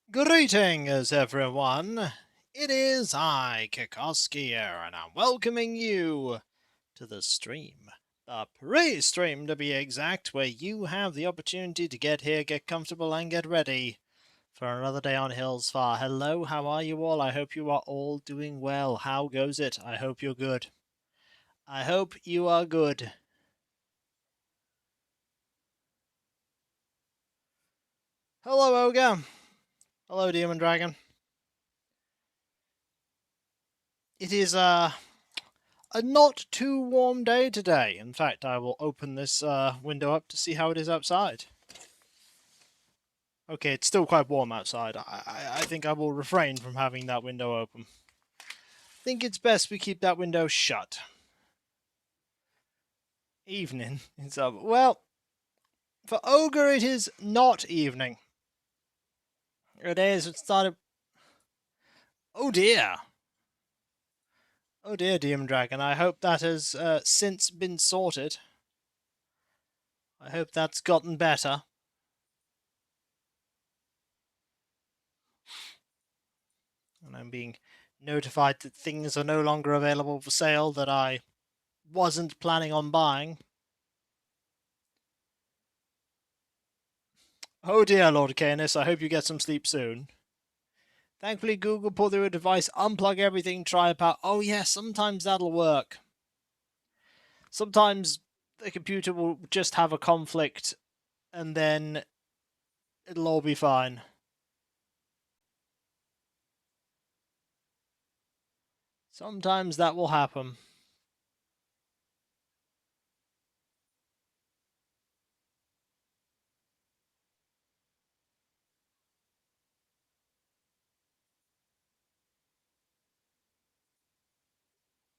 Greetings, everyone. It is I, Kikoski here, and I'm welcoming you to the stream. The pre-stream, to be exact, where you have the opportunity to get here, get comfortable, and get ready for another day on Hills Far. Hello, how are you all? I hope you are all doing well. How goes it? I hope you're good. I hope you are good. Hello, Ogre. Hello, Demon Dragon. It is, a not too warm day today. In fact, I will open this window up to see how it is outside. Okay, it's still quite warm outside. I think I will refrain from having that window open. I think it's best we keep that window shut. Evening. It's up. Well, for Ogre, it is not evening. It is. It started. Oh dear. Oh dear, Demon Dragon. I hope that has since been sorted. I hope that's gotten better. And I'm being notified that things are no longer available for sale that I wasn't planning on buying. Oh dear, Lord Canis, I hope you get some sleep soon. Thankfully, Google pulled through a device, unplug everything, try a power. Oh yeah, sometimes that'll work. Sometimes the computer will just have a conflict and then it'll all be fine. Sometimes that will happen.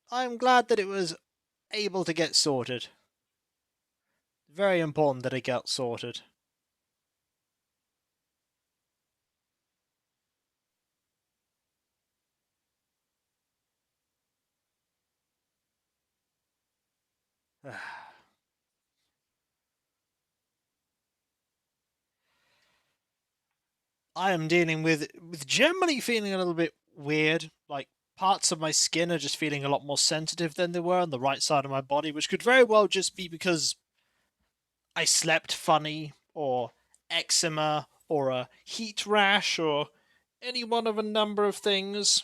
I'm glad that it was able to get sorted. Very important that it got sorted. I am dealing with generally feeling a little bit weird. Like parts of my skin are just feeling a lot more sensitive than they were on the right side of my body, which could very well just be because I slept funny, or eczema, or a heat rash, or any one of a number of things.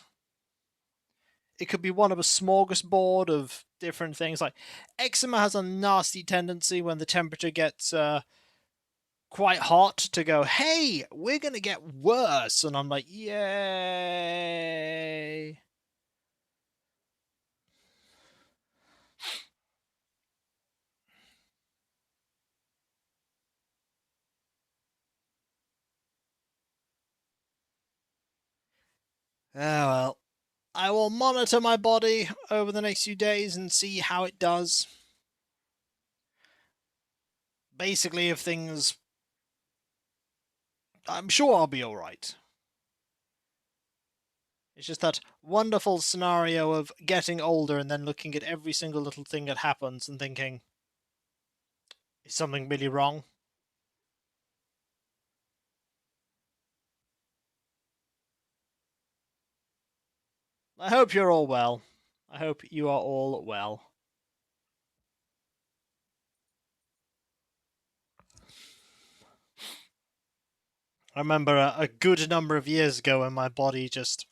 It could be one of a smorgasbord of different things. Like eczema has a nasty tendency when the temperature gets quite hot to go, hey, we're gonna get worse, and I'm like, yay. Oh well. I will monitor my body over the next few days and see how it does. Basically, if things. I'm sure I'll be alright. It's just that wonderful scenario of getting older and then looking at every single little thing that happens and thinking, is something really wrong? I hope you're all well. I hope you are all well. I remember a good number of years ago when my body just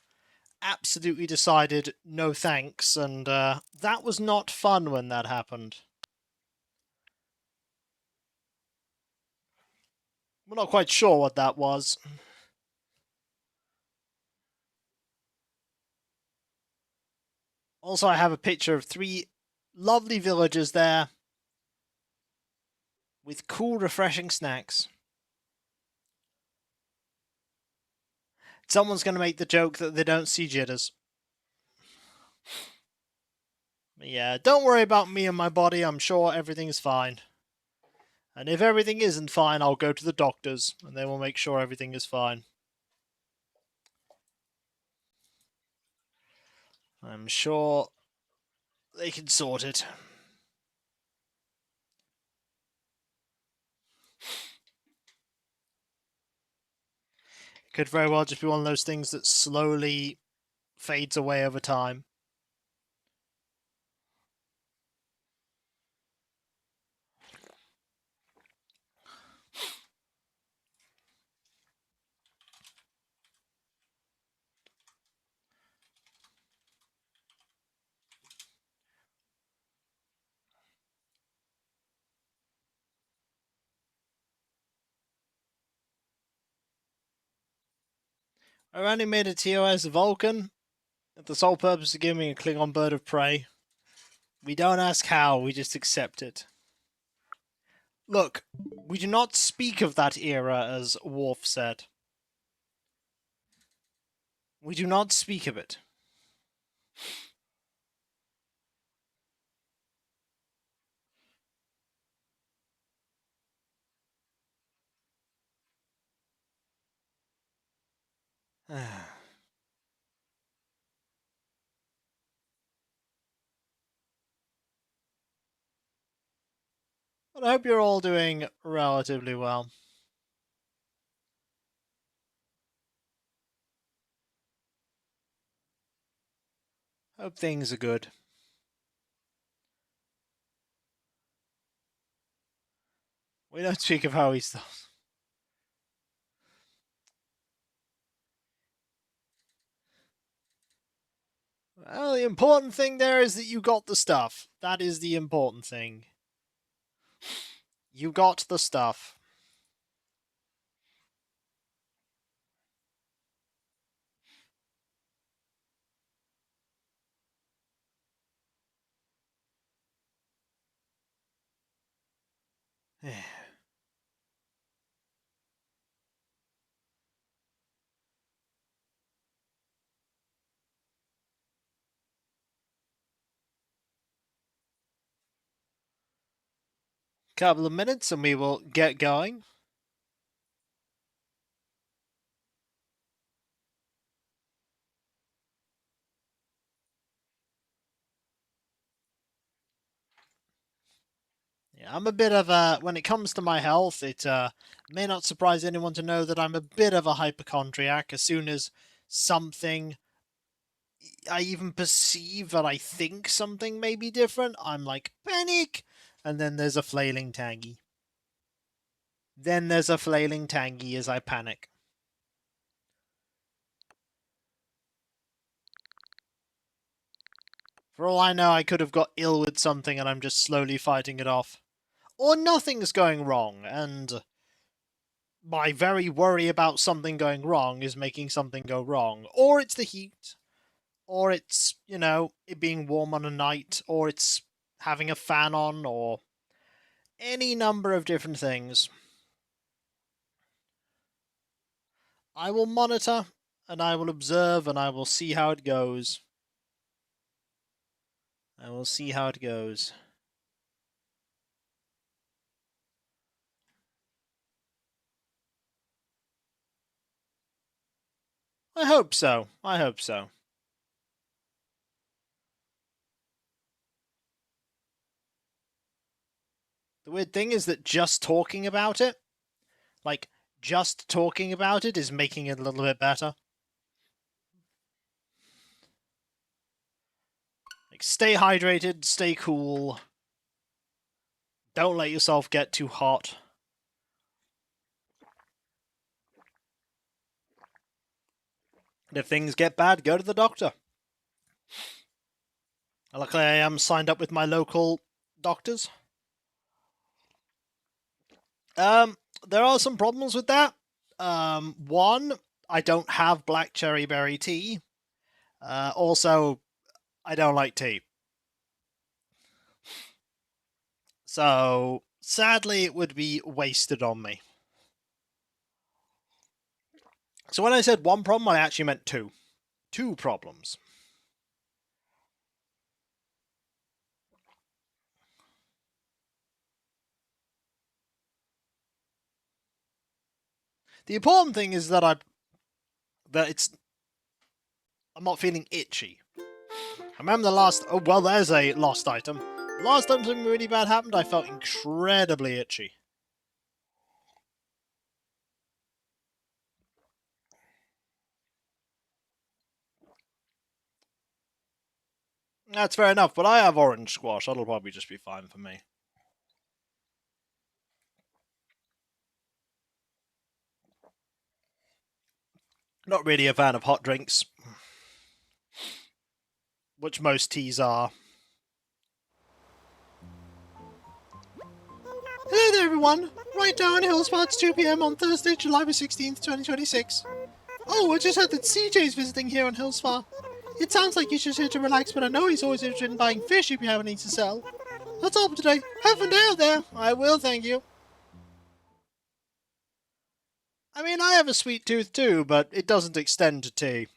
absolutely decided no thanks, and that was not fun when that happened. We're not quite sure what that was. Also, I have a picture of 3 lovely villagers there with cool, refreshing snacks. Someone's going to make the joke that they don't see jitters. Yeah, don't worry about me and my body, I'm sure everything's fine. And if everything isn't fine, I'll go to the doctors, and they will make sure everything is fine. I'm sure they can sort it. Could very well just be one of those things that slowly fades away over time. I only made a TOS Vulcan with the sole purpose of giving me a Klingon bird of prey. We don't ask how, we just accept it. Look, we do not speak of that era, as Worf said. We do not speak of it. But I hope you're all doing relatively well. Hope things are good. We don't speak of how he's stuff. Well, the important thing there is that you got the stuff. That is the important thing. You got the stuff. Couple of minutes and we will get going. Yeah, I'm a bit of a... When it comes to my health, it may not surprise anyone to know that I'm a bit of a hypochondriac. As soon as something... I even perceive that I think something may be different, I'm like, panic! And then there's a flailing tangy. Then there's a flailing tangy as I panic. For all I know, I could have got ill with something and I'm just slowly fighting it off. Or nothing's going wrong, and my very worry about something going wrong is making something go wrong. Or it's the heat, or it's, you know, it being warm on a night, or it's having a fan on, or any number of different things. I will monitor, and I will observe, and I will see how it goes. I will see how it goes. I hope so. I hope so. The weird thing is that just talking about it, like, just talking about it is making it a little bit better. Like, stay hydrated, stay cool. Don't let yourself get too hot. And if things get bad, go to the doctor. Luckily, I am signed up with my local doctors. There are some problems with that. One, I don't have black cherry berry tea. Also, I don't like tea. So, sadly, it would be wasted on me. So when I said one problem, I actually meant two. Two problems. The important thing is that I'm not feeling itchy. I remember the last... Oh, well, there's a lost item. The last time something really bad happened, I felt incredibly itchy. That's fair enough, but I have orange squash. That'll probably just be fine for me. Not really a fan of hot drinks, which most teas are. Hello there, everyone. Right now in Hillspa, it's 2 p.m. on Thursday, July 16th, 2026. Oh, I just heard that CJ's visiting here on Hillspa. It sounds like he's just here to relax, but I know he's always interested in buying fish if you have any to sell. That's all for today. Have a fun day out there. I will, thank you. I mean, I have a sweet tooth too, but it doesn't extend to tea.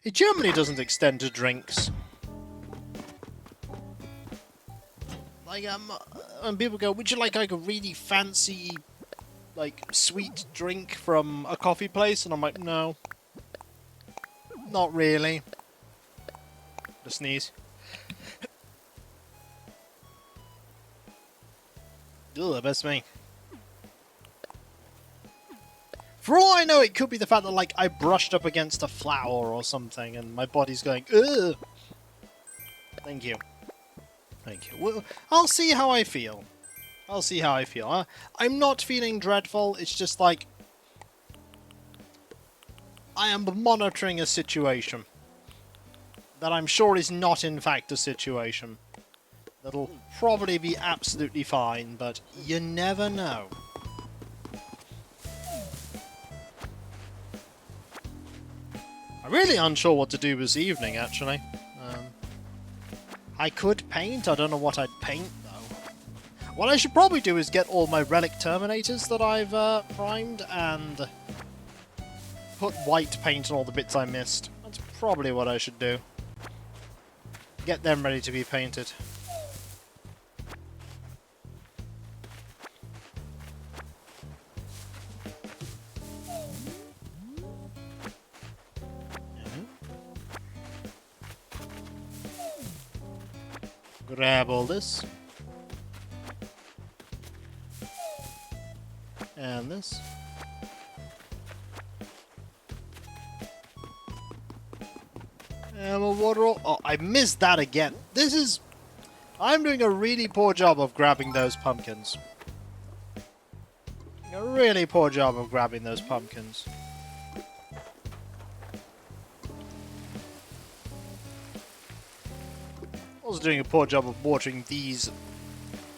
It generally doesn't extend to drinks. Like, when people go, would you like a really fancy, like, sweet drink from a coffee place? And I'm like, no. Not really. To sneeze. Ugh, that's me. For all I know, it could be the fact that, like, I brushed up against a flower or something, and my body's going, ugh. Thank you. Thank you. Well, I'll see how I feel. I'll see how I feel. I'm not feeling dreadful, it's just like... I am monitoring a situation. That I'm sure is not in fact a situation. That'll probably be absolutely fine, but you never know. I'm really unsure what to do this evening, actually. I could paint. I don't know what I'd paint, though. What I should probably do is get all my relic Terminators that I've primed and put white paint on all the bits I missed. That's probably what I should do. Get them ready to be painted. Grab all this. And this. And a water roll. Oh, I missed that again. This is... I'm doing a really poor job of grabbing those pumpkins. A really poor job of grabbing those pumpkins. Also doing a poor job of watering these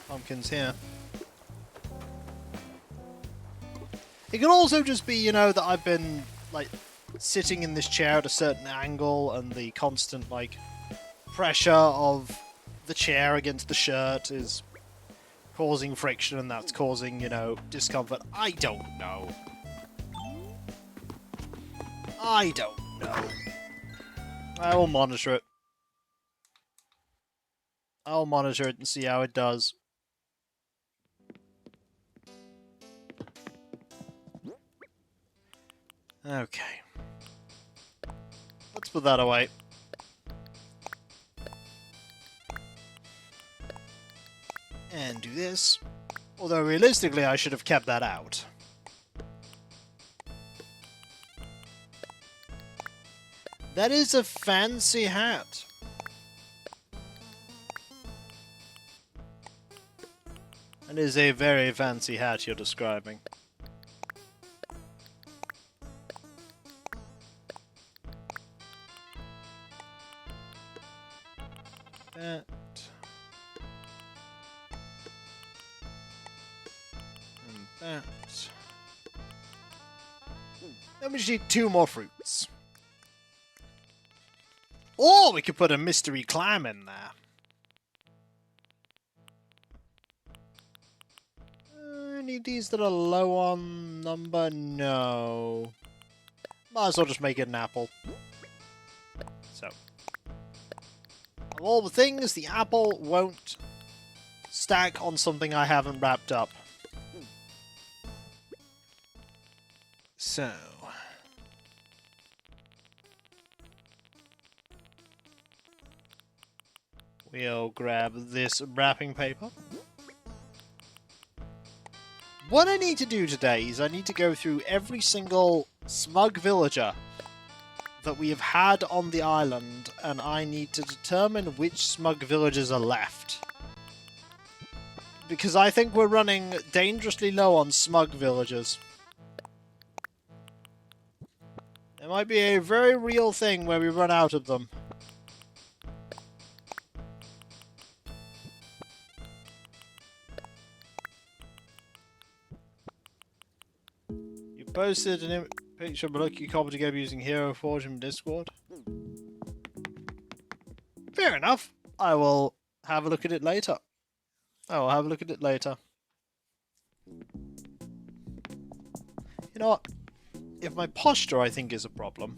pumpkins here. It could also just be, you know, that I've been, like, sitting in this chair at a certain angle and the constant, like, pressure of the chair against the shirt is causing friction and that's causing, you know, discomfort. I don't know. I don't know. I will monitor it. I'll monitor it and see how it does. Okay. Let's put that away. And do this. Although realistically I should have kept that out. That is a fancy hat. That is a very fancy hat you're describing. That. And that. Then we just need 2 more fruits. Or we could put a mystery clam in there. Any of these that are low on number? No. Might as well just make it an apple. So. Of all the things, the apple won't stack on something I haven't wrapped up. So. We'll grab this wrapping paper. What I need to do today is I need to go through every single smug villager that we have had on the island, and I need to determine which smug villages are left. Because I think we're running dangerously low on smug villages. It might be a very real thing where we run out of them. You posted an picture of a lucky copper together using Hero Forge from Discord. Fair enough. I will have a look at it later. You know what? If my posture, I think, is a problem,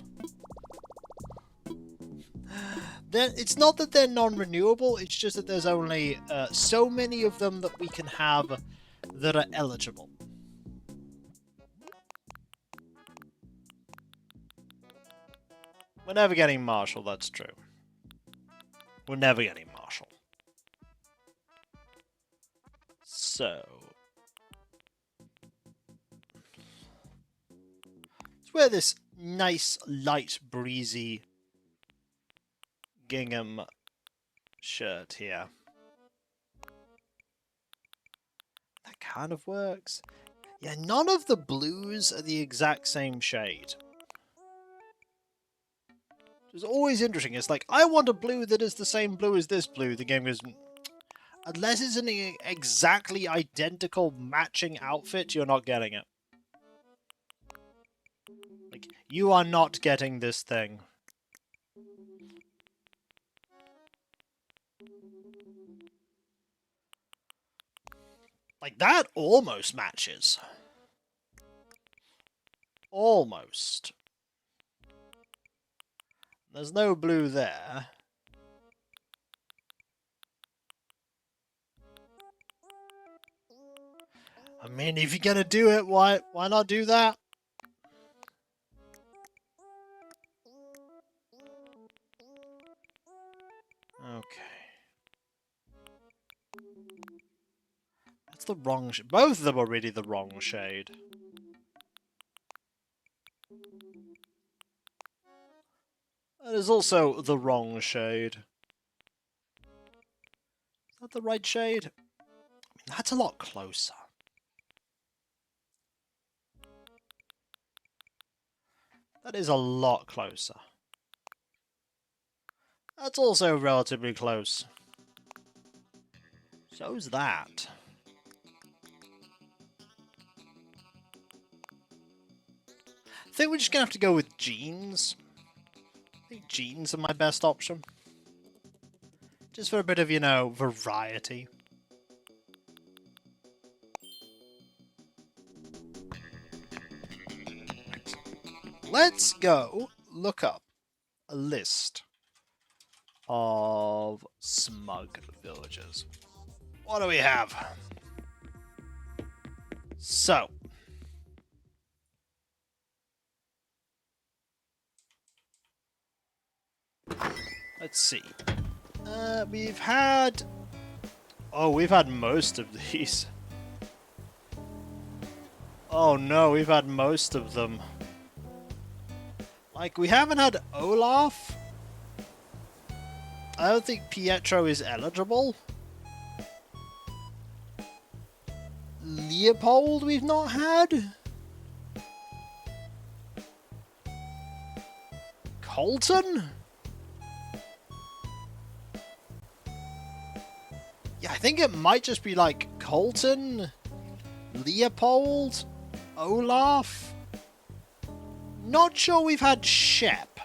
then it's not that they're non-renewable, it's just that there's only so many of them that we can have that are eligible. We're never getting Marshall, that's true. We're never getting Marshall. So... let's wear this nice, light, breezy gingham shirt here. That kind of works. Yeah, none of the blues are the exact same shade. It's always interesting. It's like, I want a blue that is the same blue as this blue. The game goes, unless it's an exactly identical matching outfit, you're not getting it. Like, you are not getting this thing. Like, that almost matches. Almost. There's no blue there. I mean, if you're gonna do it, why not do that? Okay. That's the wrong shade. Both of them are really the wrong shade. That is also the wrong shade. Is that the right shade? I mean, that's a lot closer. That is a lot closer. That's also relatively close. So's that. I think we're just gonna have to go with jeans. I think jeans are my best option. Just for a bit of, you know, variety. Let's go look up a list of smug villages. What do we have? So, let's see. We've had... oh, we've had most of these. Oh no, we've had most of them. Like, we haven't had Olaf. I don't think Pietro is eligible. Leopold we've not had. Colton? Yeah, I think it might just be like Colton, Leopold, Olaf. Not sure we've had Shep.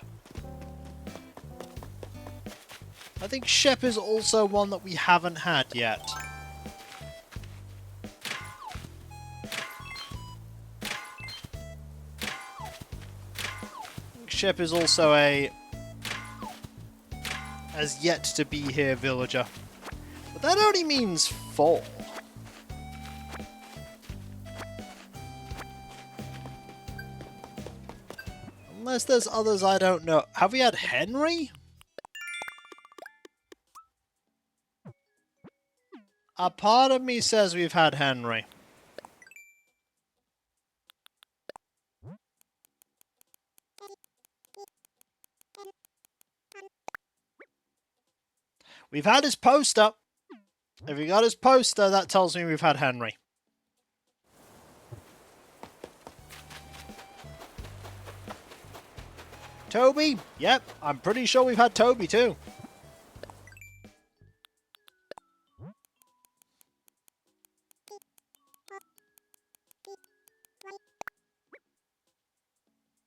I think Shep is also one that we haven't had yet. Shep is also a as yet to be here villager. But that only means 4. Unless there's others I don't know. Have we had Henry? A part of me says we've had Henry. We've had his poster. If we got his poster, that tells me we've had Henry. Toby? Yep, I'm pretty sure we've had Toby too.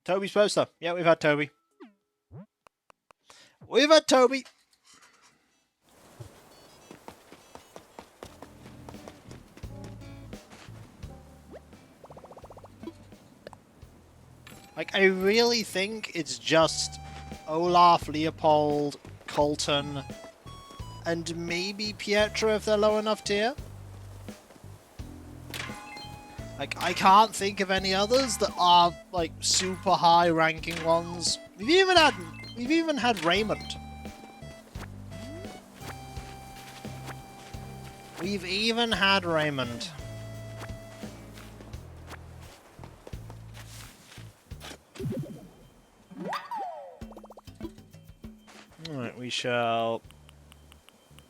Toby's poster. Yeah, we've had Toby. We've had Toby. Like, I really think it's just Olaf, Leopold, Colton, and maybe Pietro if they're low enough tier. Like, I can't think of any others that are, like, super high ranking ones. We've even had Raymond. We've even had Raymond. Alright, we shall...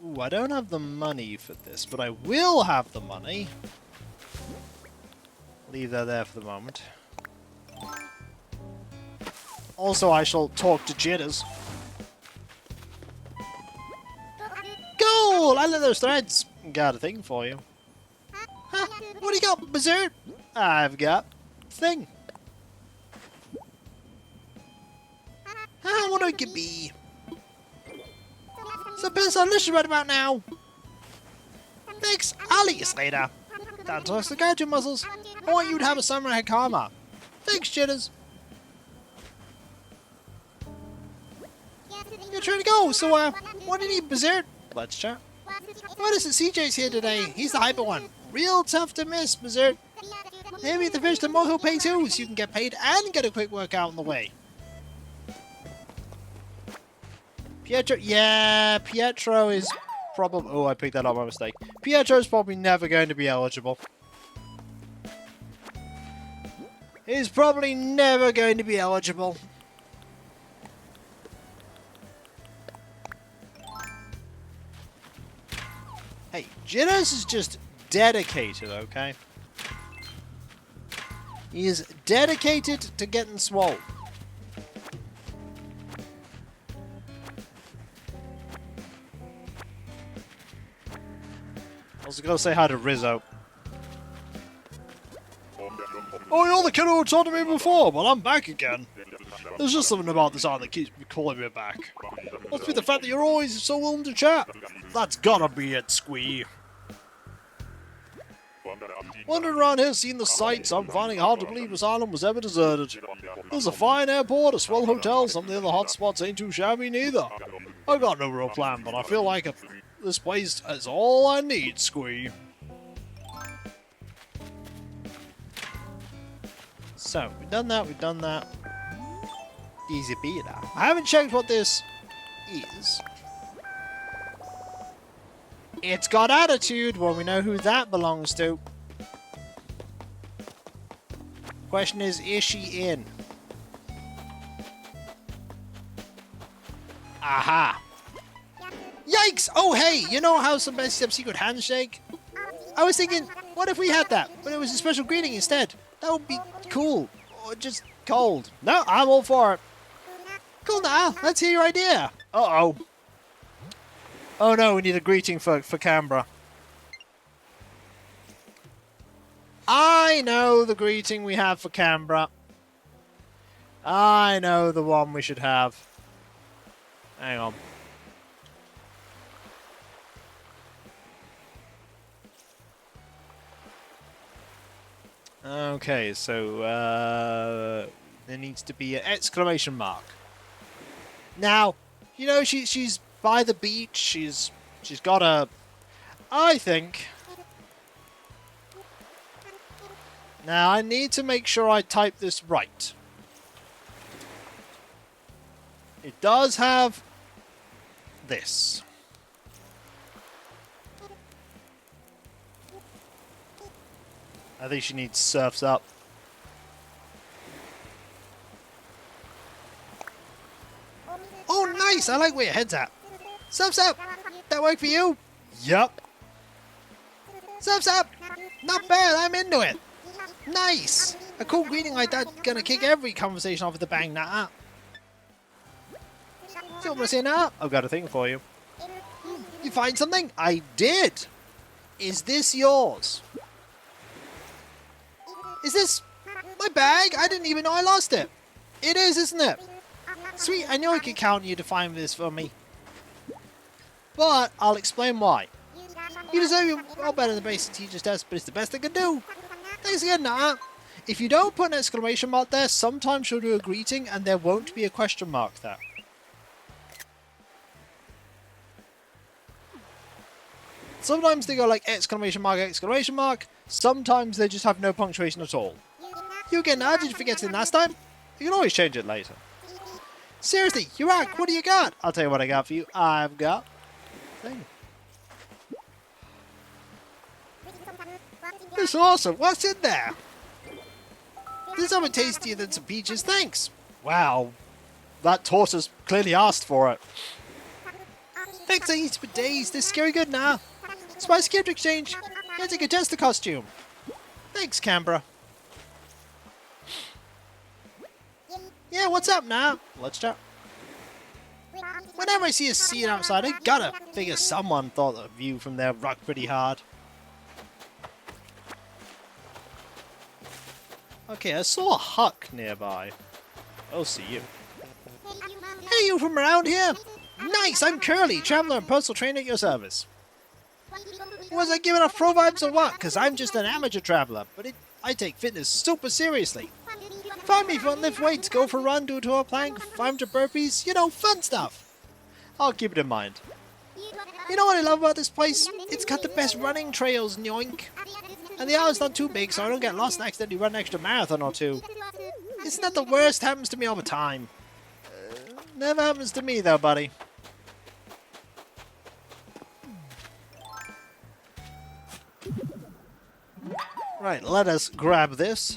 Ooh, I don't have the money for this, but I will have the money. Leave that there for the moment. Also, I shall talk to Jitters. Goal! I love those threads. Got a thing for you. Huh? What do you got, Berserk? I've got thing. What do it could be? So, best on listen right about now. Thanks, I'll eat you later. Don't toss the go-to muscles. I want you to have a samurai karma. Thanks, Jitters. You're trying to go, so what do you need, Berserk? Let's chat. Notice that CJ's here today. He's the hyper one. Real tough to miss, Berserk. Maybe at the fish tomorrow he'll pay too, so you can get paid and get a quick workout on the way. Pietro, yeah, Pietro is probably... Oh, I picked that up by mistake. Pietro's probably never going to be eligible. He's probably never going to be eligible. Hey, Jitters is just dedicated, okay? He is dedicated to getting swole. I was going to say hi to Rizzo. Oh, you're the kid who taunted me before, but I'm back again. There's just something about this art that keeps me calling me back. Must be the fact that you're always so willing to chat. That's gotta be it, Squee. Wandering around here seeing the sights, I'm finding it hard to believe this island was ever deserted. There's a fine airport, a swell hotel, some of the other hotspots ain't too shabby neither. I got no real plan, but I feel like this place is all I need, Squee. So, we've done that, we've done that. Easy beta. I haven't checked what this is. It's got attitude, well we know who that belongs to. Question is she in? Aha! Yikes! Oh hey, you know how some best secret handshake? I was thinking, what if we had that, but it was a special greeting instead? That would be cool. Or just cold. No, I'm all for it. Cool now, let's hear your idea. Uh-oh. Oh no, we need a greeting for Canberra. I know the greeting we have for Canberra. I know the one we should have. Hang on. Okay, so there needs to be an exclamation mark. Now, you know she's by the beach. She's got a. I think. Now I need to make sure I type this right. It does have this. I think she needs surfs up. Oh, nice! I like where your head's at. Surfs up! That work for you? Yup. Sup. Not bad, I'm into it. Nice. A cool greeting like that gonna kick every conversation off with a bang, nah. So what am I saying now? I've got a thing for you. You find something? I did. Is this yours? Is this my bag? I didn't even know I lost it. It is, isn't it? Sweet, I knew I could count on you to find this for me. But I'll explain why. You deserve it well better than the basic teacher's test, but it's the best I can do. Thanks again, nah. If you don't put an exclamation mark there, sometimes you'll do a greeting and there won't be a question mark there. Sometimes they go like exclamation mark. Sometimes they just have no punctuation at all. You get an did you forget it last time? You can always change it later. Seriously, you rock, what do you got? I'll tell you what I got for you. I've got... thing. This is awesome. What's in there? This is something tastier than some peaches, thanks. Wow. That tortoise clearly asked for it. Thanks, I used to for days. This is scary good now. Spice gift exchange. Here's a contestant costume. Thanks, Canberra. Yeah, what's up now? Let's chat. Whenever I see a scene outside, I gotta figure someone thought the view from there rocked pretty hard. Okay, I saw a Huck nearby. I'll see you. Hey, you from around here? Nice, I'm Curly, traveler and personal trainer at your service. Was I giving off pro vibes or what? Because I'm just an amateur traveler, but I take fitness super seriously. Find me if you want to lift weights, go for a run, do a tour plank, 500 burpees, you know, fun stuff. I'll keep it in mind. You know what I love about this place? It's got the best running trails, yoink. And the hour's not too big, so I don't get lost and accidentally run an extra marathon or two. It's not the worst, happens to me all the time. Never happens to me though, buddy. Right, let us grab this.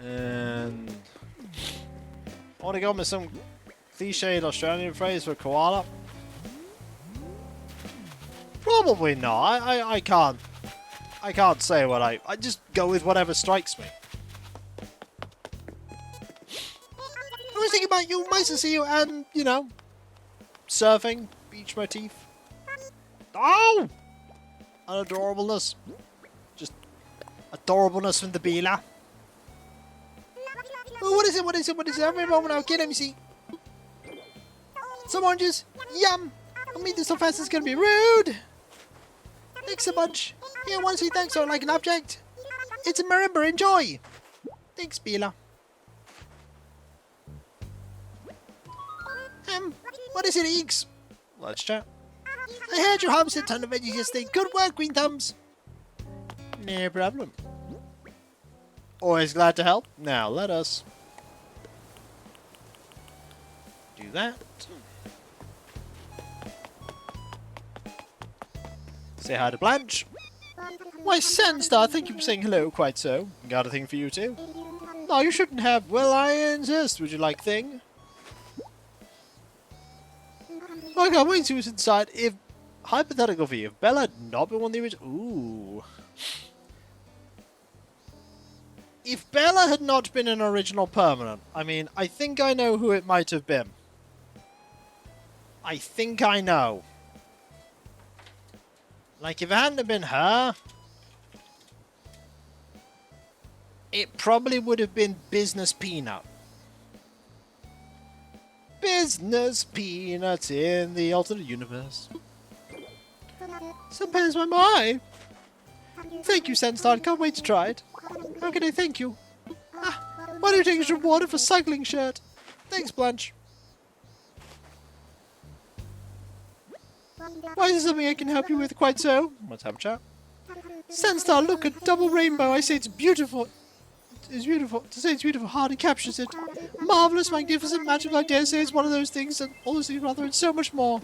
And I want to go with some cliched Australian phrase for koala. Probably not. I can't say what I just go with whatever strikes me. I was thinking about you, nice to see you, and you know, surfing, beach motif. Oh! An adorableness. Just adorableness from the Bila. Oh, what is it? Every moment I'll get him, you see. Some oranges. Yum! I'll meet this so fast it's gonna be rude. Thanks a bunch. Yeah, want to say thanks or like an object? It's a marimba, enjoy! Thanks, Bila. What is it, Eeks? Let's chat. I heard you harvested a ton of veggies yesterday. Good work, Green Thumbs. No problem. Always glad to help. Now, let us do that. Say hi to Blanche. Why, Sandstar, thank you for saying hello, quite so. Got a thing for you too? No, you shouldn't have. Well, I insist. Would you like thing? I can't wait to see what's inside. If, hypothetical for you, if Bella had not been one of the original... Ooh. If Bella had not been an original permanent, I mean, I think I know who it might have been. I think I know. Like, if it hadn't have been her, it probably would have been Business Peanut. Business Peanut in the alternate universe. Sometimes my mind. Thank you, Sandstar. Can't wait to try it. How can I thank you? Ah, why do you take as rewarded for cycling shirt? Thanks, Blanche. Why is there something I can help you with quite so? Let's have a chat. Sandstar, look at double rainbow. I say it's beautiful. It's beautiful. To say it's beautiful hardly captures it. Marvelous, magnificent, magical, I dare say it's one of those things, and all those things rather, and so much more.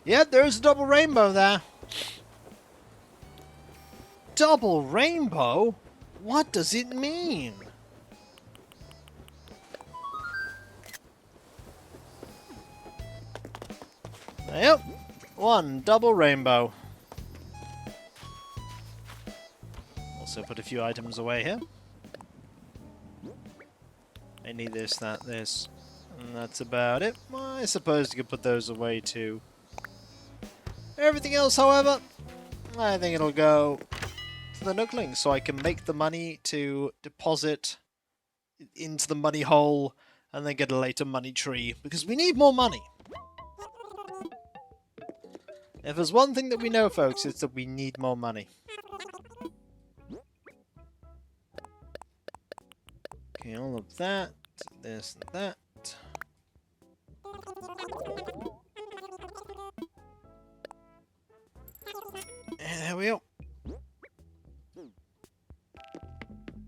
Yep, there's a double rainbow there. Double rainbow? What does it mean? Yep. One double rainbow. Also put a few items away here. I need this, that, this. And that's about it. I suppose you could put those away too. Everything else, however, I think it'll go to the Nookling, so I can make the money to deposit into the money hole and then get a later money tree, because we need more money. If there's one thing that we know, folks, it's that we need more money. Okay, all of that, this and that. And there we go.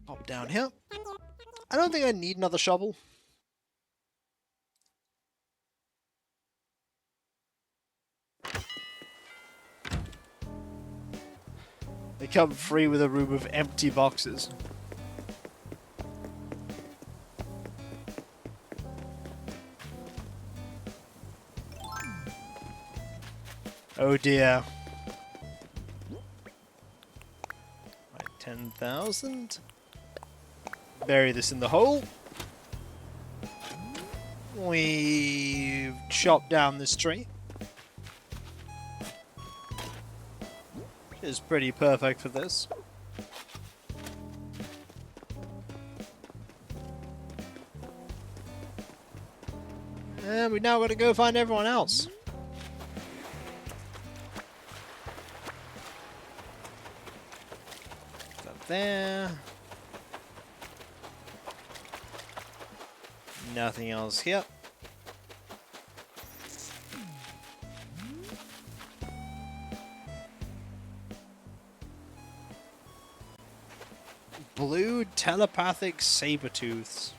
Pop down here. I don't think I need another shovel. They come free with a room of empty boxes. Oh dear. Right, 10,000. Bury this in the hole. We've chopped down this tree. Is pretty perfect for this. And we now got to go find everyone else. Got there. Nothing else here. Blue telepathic saber-tooths.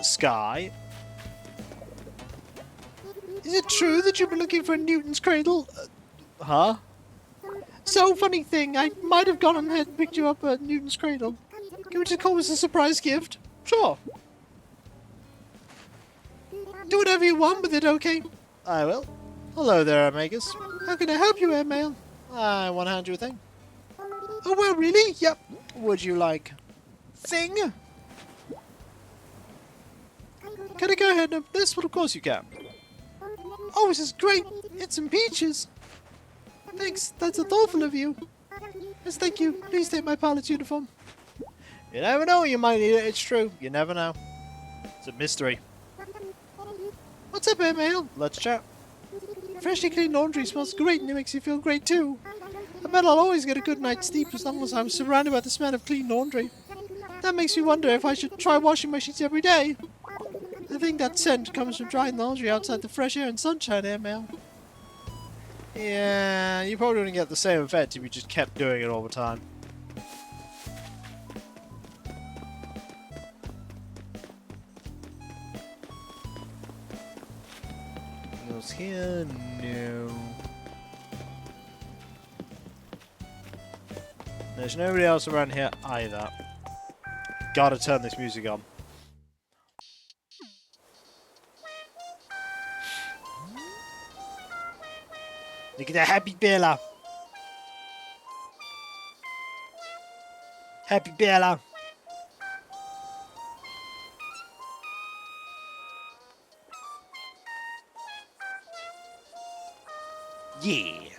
Sky. Is it true that you've been looking for Newton's cradle? Huh? So, funny thing, I might have gone ahead and picked you up at Newton's cradle. Can we just call this a surprise gift? Sure. Do whatever you want with it, okay? I will. Hello there, Amagus. How can I help you, Airmail? I want to hand you a thing. Oh, well, really? Yep. Would you like... thing? Can I go ahead and open this? Well, of course you can. Oh, this is great. It's some peaches. Thanks. That's so thoughtful of you. Yes, thank you. Please take my pilot's uniform. You never know. You might need it. It's true. You never know. It's a mystery. What's up, Airmail? Let's chat. Freshly clean laundry smells great and it makes you feel great too. I bet I'll always get a good night's sleep as long as I'm surrounded by the smell of clean laundry. That makes me wonder if I should try washing my sheets every day. I think that scent comes from drying laundry outside the fresh air and sunshine, Airmail. Yeah, you probably wouldn't get the same effect if you just kept doing it all the time. Anything else here? No. There's nobody else around here either. Gotta turn this music on. Look at that happy Bella. Happy Bella. Yeah. You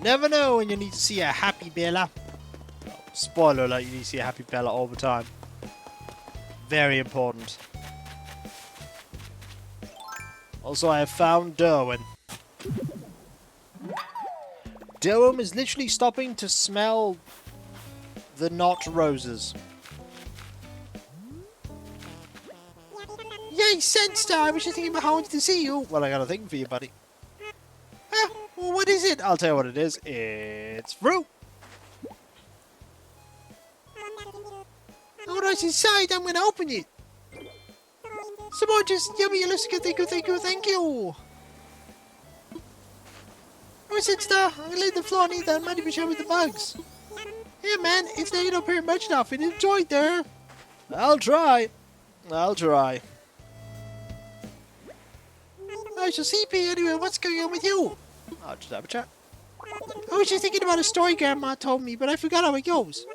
never know when you need to see a happy Bella. Oh, spoiler alert, you need to see a happy Bella all the time. Very important. Also, I have found Derwin. Derwin is literally stopping to smell the not roses. Yay, Senstar! I was just thinking about how I wanted to see you. Well, I got a thing for you, buddy. Well, what is it? I'll tell you what it is. It's fruit. Oh, that's inside. I'm going to open it. Some more just yummy, elusive, thank you, thank you, thank you. Oh, Senstar, I'm going to lay the floor and eat that money machine with the bugs. Yeah, man, it's not up here much enough. And enjoy there. I'll try. I'll try. I shall see P anyway. What's going on with you? I'll just have a chat. I was just thinking about a story Grandma told me, but I forgot how it goes.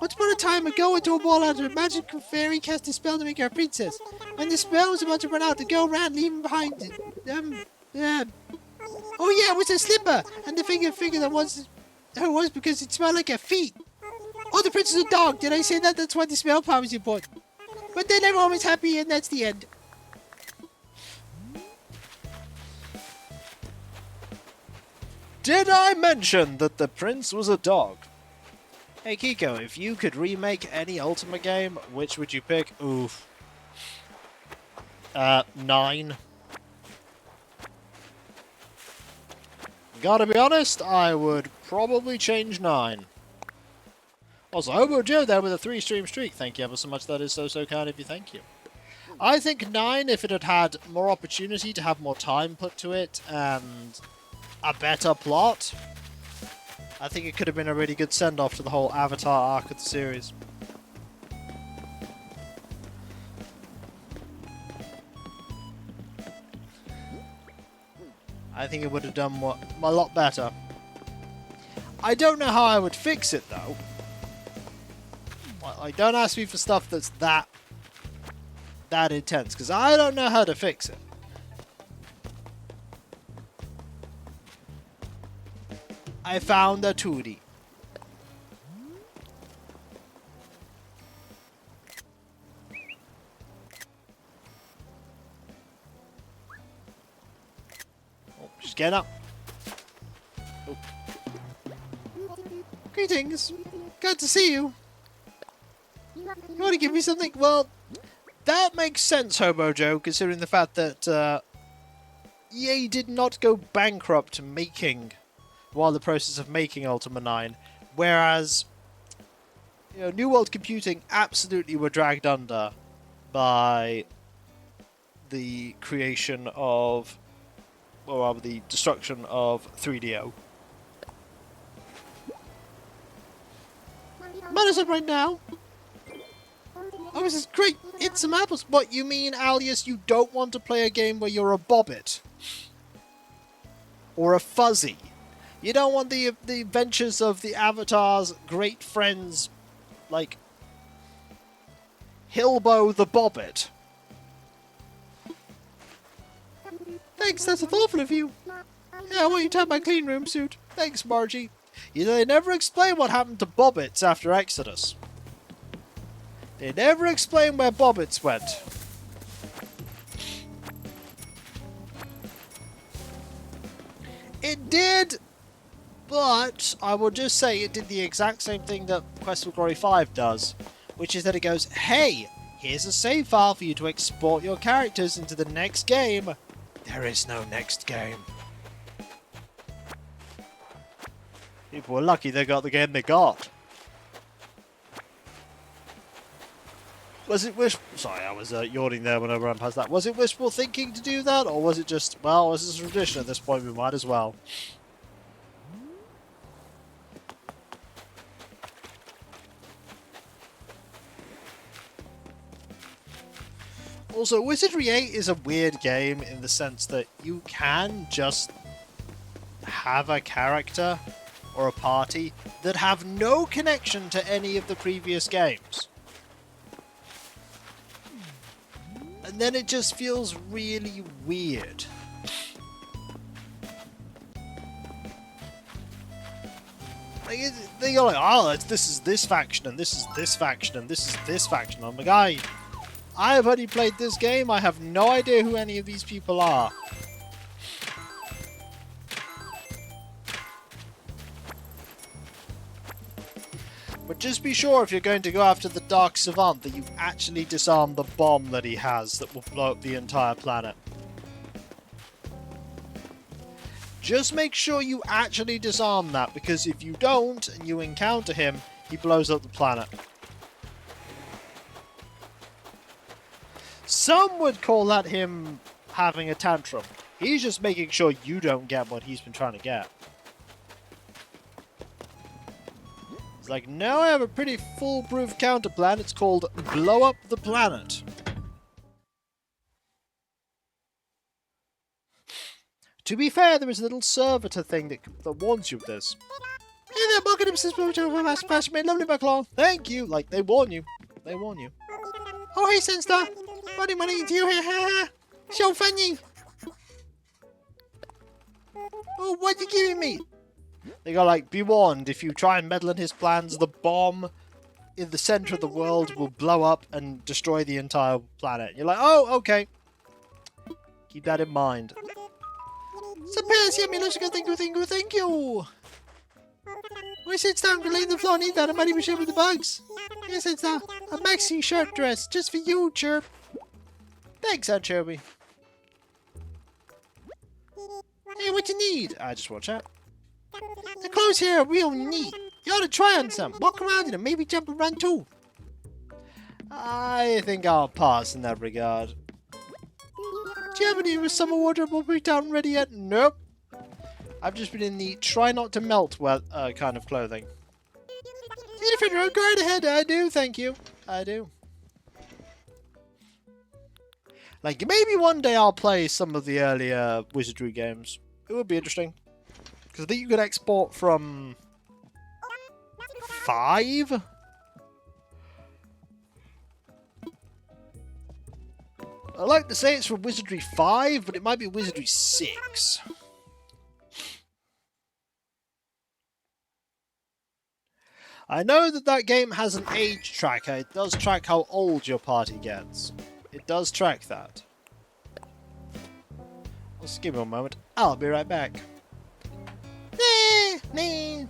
Once upon a time, a girl went to a ball after a magical fairy cast a spell to make her a princess. When the spell was about to run out, the girl ran, leaving behind oh yeah, it was a slipper, and the figure that was who it was because it smelled like her feet. Oh, the prince is a dog. Did I say that? That's why the smell power is important. But then everyone was happy, and that's the end. Did I mention that the prince was a dog? Hey Kiko, if you could remake any Ultima game, which would you pick? Oof. 9. Gotta be honest, I would probably change 9. Also, Hobo Joe there with a 3-stream streak. Thank you ever so much. That is so kind of you. Thank you. I think 9, if it had had more opportunity to have more time put to it and a better plot, I think it could have been a really good send-off to the whole Avatar arc of the series. I think it would have done a lot better. I don't know how I would fix it, though. Like, don't ask me for stuff that's that intense, because I don't know how to fix it. I found a 2D. Oh, she's getting up. Oh. Greetings. Glad to see you. You want to give me something? Well, that makes sense, Hobo Joe, considering the fact that EA did not go bankrupt while the process of making Ultima 9, whereas New World Computing absolutely were dragged under by the creation of, or rather the destruction of 3DO. Madison right now. Oh, this is great! Eat some apples! What, you mean, Alias, you don't want to play a game where you're a bobbit? Or a fuzzy? You don't want the adventures of the Avatar's great friends, like Hilbo the Bobbit? Thanks, that's thoughtful of you. Yeah, I want you to have my clean room suit. Thanks, Margie. They never explain what happened to Bobbits after Exodus. They never explain where Bobbits went. It did, but I will just say it did the exact same thing that Quest for Glory 5 does, which is that it goes, hey, here's a save file for you to export your characters into the next game. There is no next game. People were lucky they got the game they got. Was it wishful... Sorry, I was yawning there when I ran past that. Was it wishful thinking to do that? Or was it just... Well, this is a tradition at this point, we might as well. Also, Wizardry 8 is a weird game in the sense that you can just have a character or a party that have no connection to any of the previous games. And then it just feels really weird. Like, they go like, oh, this is this faction, and this is this faction, and this is this faction. I'm like, I have only played this game, I have no idea who any of these people are. But just be sure if you're going to go after the Dark Savant that you've actually disarmed the bomb that he has that will blow up the entire planet. Just make sure you actually disarm that, because if you don't and you encounter him, he blows up the planet. Some would call that him having a tantrum. He's just making sure you don't get what he's been trying to get. It's like, no, I have a pretty foolproof counter plan. It's called Blow Up the Planet. To be fair, there is a little servitor thing that warns you of this. Hey there, Bucket Mrs. Smash made lovely backlog. Thank you. Like, they warn you. They warn you. Oh, hey, Senstar. Money, do you hear? So funny. Oh, what are you giving me? They go like, be warned, if you try and meddle in his plans, the bomb in the center of the world will blow up and destroy the entire planet. You're like, oh, okay. Keep that in mind. Thank you. Why sits down and lay the floor? Need that? I might even share with the bugs. Yes, it's a maxi shirt dress just for you, Chirp. Thanks, Aunt Chirpy. Hey, what you need? I just watch out. The clothes here are real neat. You ought to try on some. Walk around in them, maybe jump and run too. I think I'll pass in that regard. Do you have any summer wardrobe breakdown ready yet? Nope. I've just been in the try not to melt kind of clothing. Go right ahead. I do, thank you. I do. Like, maybe one day I'll play some of the earlier Wizardry games. It would be interesting. Because I think you could export from 5? I like to say it's from Wizardry 5, but it might be Wizardry 6. I know that game has an age tracker. It does track how old your party gets. It does track that. Just give me a moment. I'll be right back. Nee.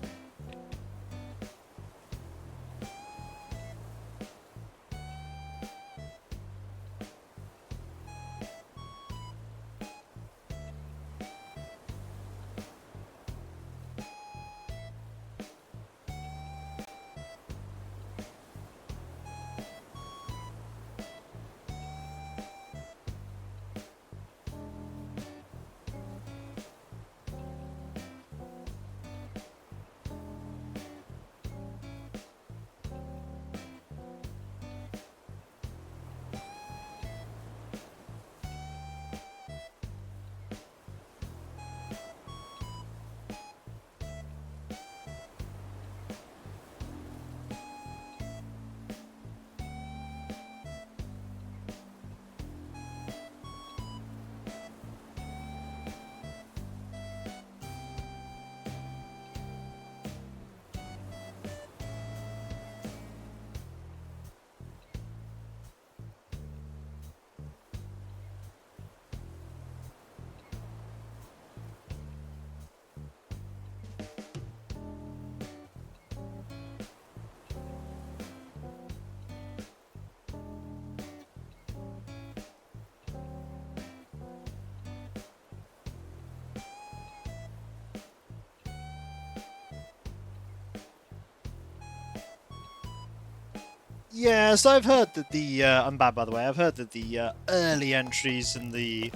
Yes, I've heard that the, I'm bad by the way, I've heard that the early entries in the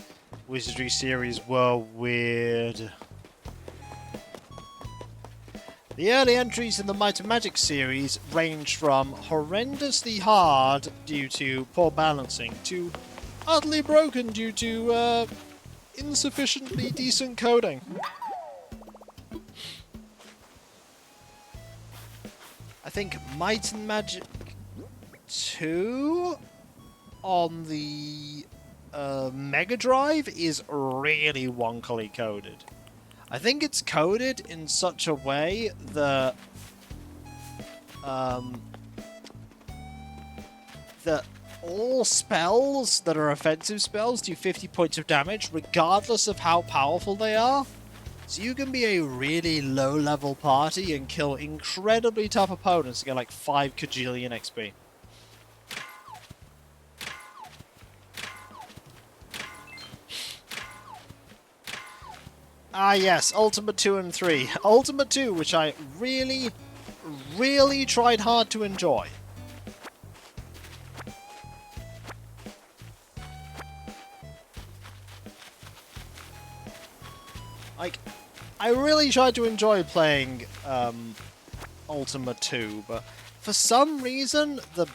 Wizardry series were weird. The early entries in the Might and Magic series range from horrendously hard due to poor balancing to utterly broken due to insufficiently decent coding. I think Might and Magic 2 on the Mega Drive is really wonkily coded. I think it's coded in such a way that that all spells that are offensive spells do 50 points of damage regardless of how powerful they are. So you can be a really low-level party and kill incredibly tough opponents to get like 5 kajillion XP. Ah yes, Ultima 2 and 3. Ultima 2, which I really, really tried hard to enjoy. Like, I really tried to enjoy playing Ultima 2, but for some reason the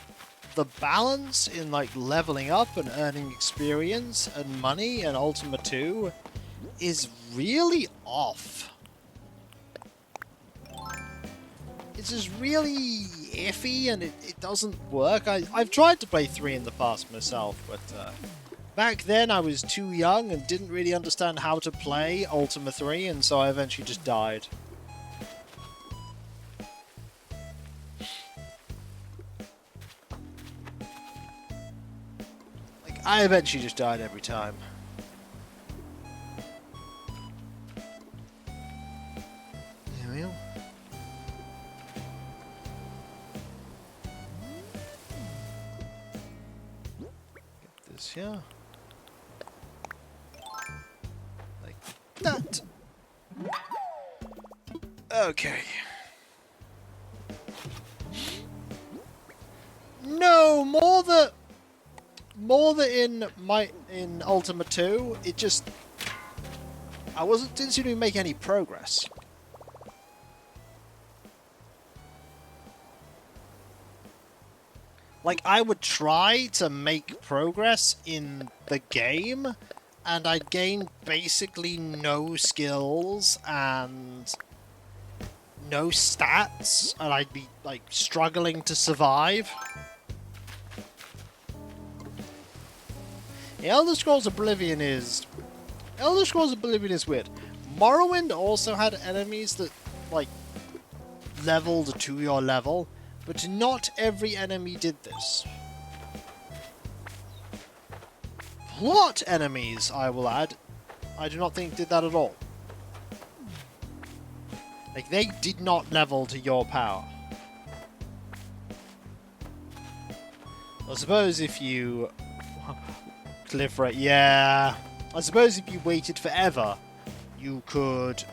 balance in like leveling up and earning experience and money in Ultima 2 is really off. It's just really iffy and it doesn't work. I've tried to play 3 in the past myself, but back then I was too young and didn't really understand how to play Ultima 3, and so I eventually just died. Like, I eventually just died every time. There we go. Get this here. Like that. Okay. No, more that in Ultima 2, it just didn't seem to make any progress. Like, I would try to make progress in the game, and I'd gain basically no skills and no stats, and I'd be, like, struggling to survive. Elder Scrolls Oblivion is weird. Morrowind also had enemies that, like, leveled to your level, but not every enemy did this. Plot enemies, I will add, I do not think did that at all. Like, they did not level to your power. I suppose if you... Cliff rate, yeah. I suppose if you waited forever, you could...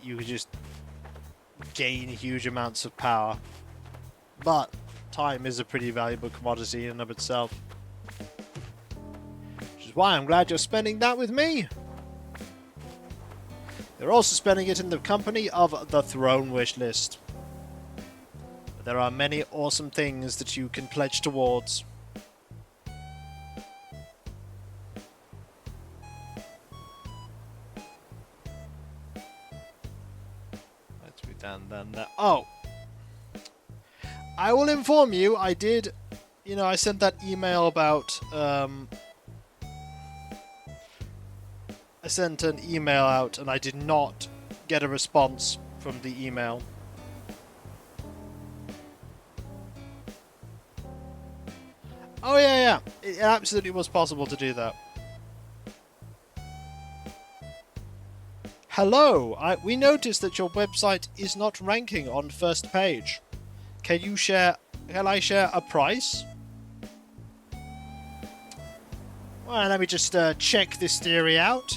You could just gain huge amounts of power. But time is a pretty valuable commodity in and of itself. Which is why I'm glad you're spending that with me. You're also spending it in the company of the Throne Wish list. There are many awesome things that you can pledge towards. Let's be down there. Oh! I will inform you, I did... You know, I sent that email about... I sent an email out and I did not get a response from the email. Oh yeah, it absolutely was possible to do that. Hello, we noticed that your website is not ranking on first page. Can I share a price? Well, let me just check this theory out.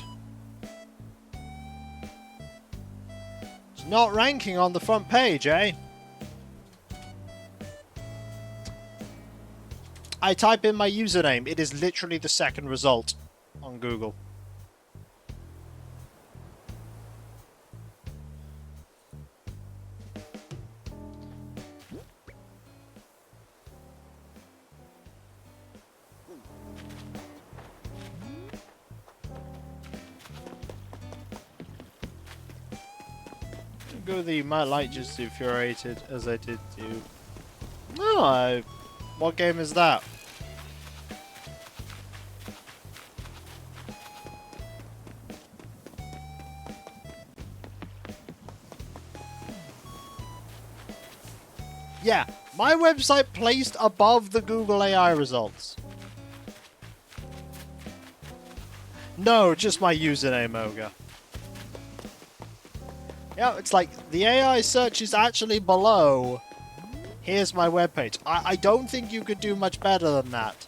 It's not ranking on the front page, eh? I type in my username, it is literally the second result on Google. Go the my light just infuriated as I did do. No, what game is that? Yeah, my website placed above the Google AI results. No, just my username, Ogre. Yeah, it's like, the AI search is actually below. Here's my webpage. I don't think you could do much better than that.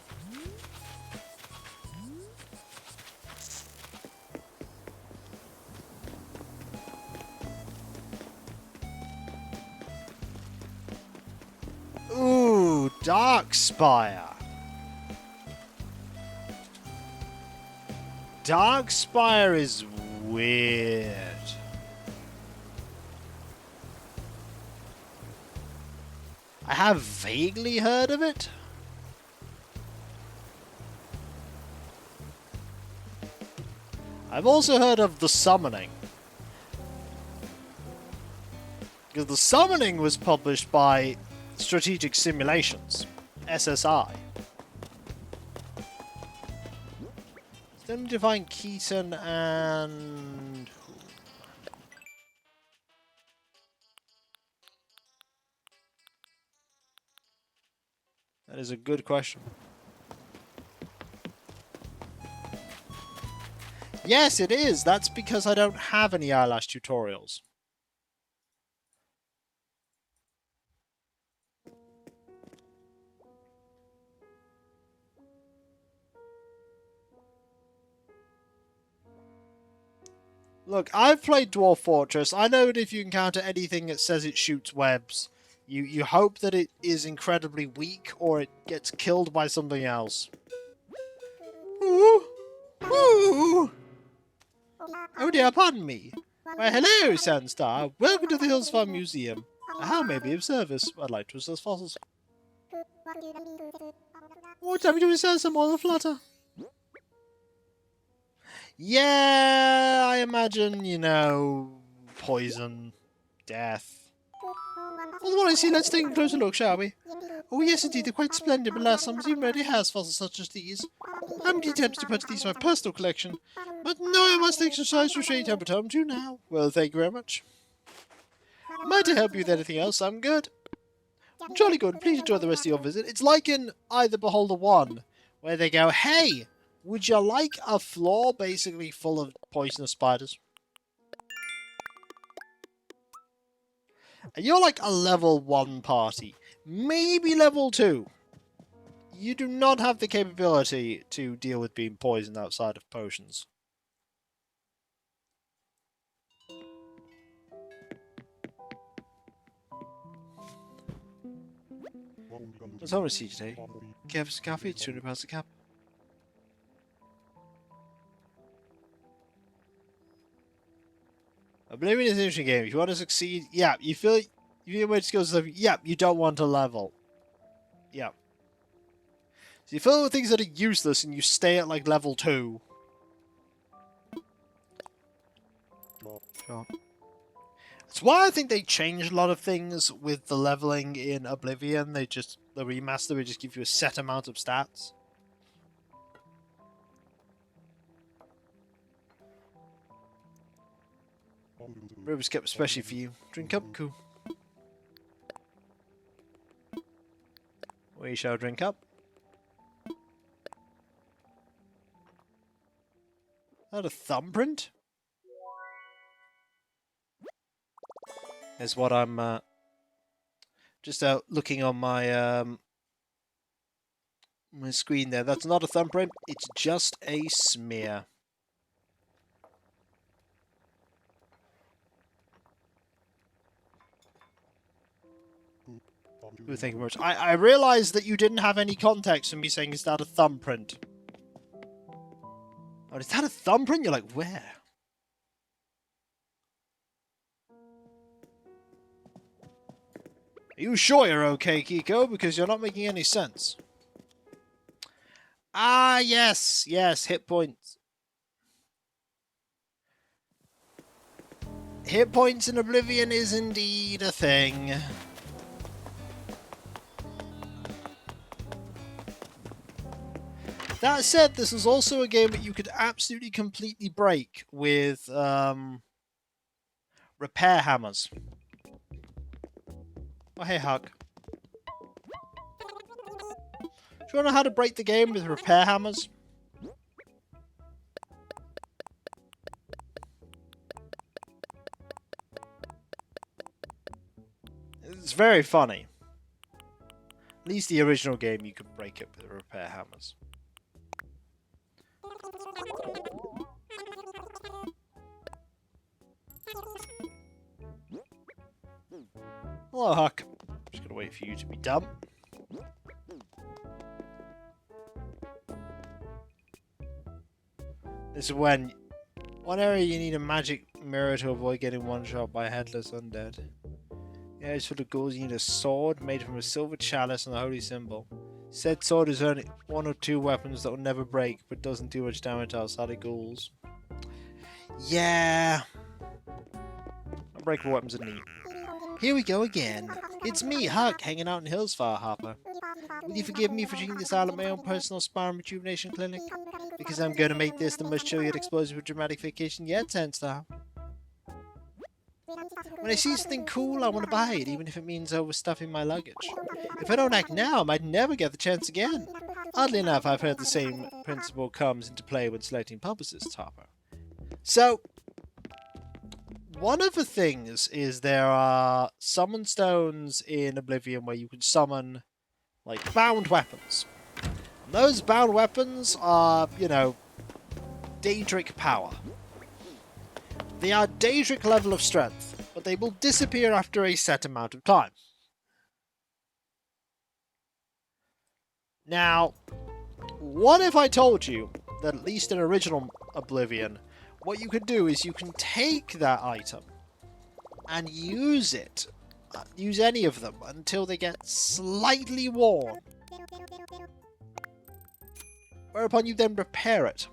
Ooh, Darkspire. Darkspire is weird. I have vaguely heard of it. I've also heard of The Summoning. Because The Summoning was published by Strategic Simulations, SSI. Still need to find Keaton and... That is a good question. Yes, it is. That's because I don't have any eyelash tutorials. Look, I've played Dwarf Fortress. I know that if you encounter anything that says it shoots webs, you hope that it is incredibly weak or it gets killed by something else. Ooh! Ooh! Oh dear, pardon me. Why, hello, Sandstar. Welcome to the Hills Farm Museum. How may I be of service? I'd like to assess fossils. What time do we sell some more flutter? Yeah, I imagine, you know, poison, death. Well, what I see, let's take a closer look, shall we? Oh yes, indeed, they're quite splendid, but last summer's even already has fossils such as these. I'm tempted to put these in my personal collection, but no, I must exercise restraint over time too now. Well, thank you very much. Am I to help you with anything else? I'm good. I'm jolly good. Please enjoy the rest of your visit. It's like in I, the Beholder 1, where they go, hey, would you like a floor basically full of poisonous spiders? And you're like a level 1 party. Maybe level 2. You do not have the capability to deal with being poisoned outside of potions. What's on with you today? Give us a coffee, it's £200 a cup. Oblivion is an interesting game. If you want to succeed, yeah, you feel your skills, yeah, you don't want to level. Yeah. So you fill with things that are useless and you stay at like level 2. Sure. That's why I think they changed a lot of things with the leveling in Oblivion. The remaster would just give you a set amount of stats. Rubik's kept especially for you. Drink up, cool. We shall drink up. Is that a thumbprint? Is what I'm just out looking on my my screen there. That's not a thumbprint. It's just a smear. Ooh, thank you very much. I realized that you didn't have any context in me saying, is that a thumbprint? Oh, is that a thumbprint? You're like, where? Are you sure you're okay, Kiko? Because you're not making any sense. Ah, yes. Yes, hit points. Hit points in Oblivion is indeed a thing. That said, this is also a game that you could absolutely completely break with repair hammers. Oh, hey, Hug. Do you want to know how to break the game with repair hammers? It's very funny. At least the original game you could break it with repair hammers. Hello, Huck. Just gonna wait for you to be done. This is when... One area you need a magic mirror to avoid getting one-shot by a headless undead. Yeah, it's for the ghouls you need a sword made from a silver chalice and a holy symbol. Said sword is only one or two weapons that will never break, but doesn't do much damage outside of ghouls. Yeah. Unbreakable weapons are neat. Here we go again. It's me, Huck, hanging out in Hillsfire, Harper. Will you forgive me for treating this out at my own personal spa and rejuvenation clinic? Because I'm going to make this the most chill yet explosive dramatic vacation yet, Senstar. When I see something cool, I want to buy it, even if it means overstuffing my luggage. If I don't act now, I might never get the chance again. Oddly enough, I've heard the same principle comes into play when selecting publicists, Harper. So, one of the things is there are summon stones in Oblivion where you can summon, like, bound weapons. And those bound weapons are, you know, Daedric power. They are Daedric level of strength, but they will disappear after a set amount of time. Now, what if I told you that at least in original Oblivion, what you could do is you can take that item and use it, use any of them, until they get slightly worn. Whereupon you then repair it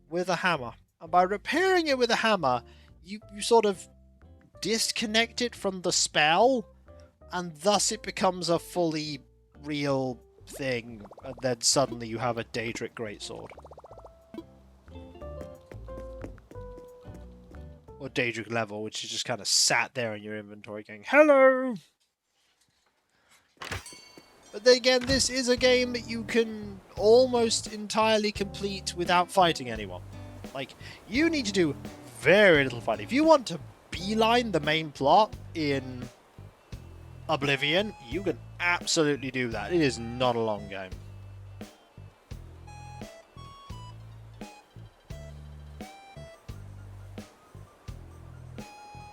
with a hammer. And by repairing it with a hammer, you sort of disconnect it from the spell, and thus it becomes a fully real thing, and then suddenly you have a Daedric greatsword. Or Daedric level, which is just kind of sat there in your inventory going, hello! But then again, this is a game that you can almost entirely complete without fighting anyone. Like, you need to do very little fighting. If you want to beeline the main plot in Oblivion, you can absolutely do that. It is not a long game.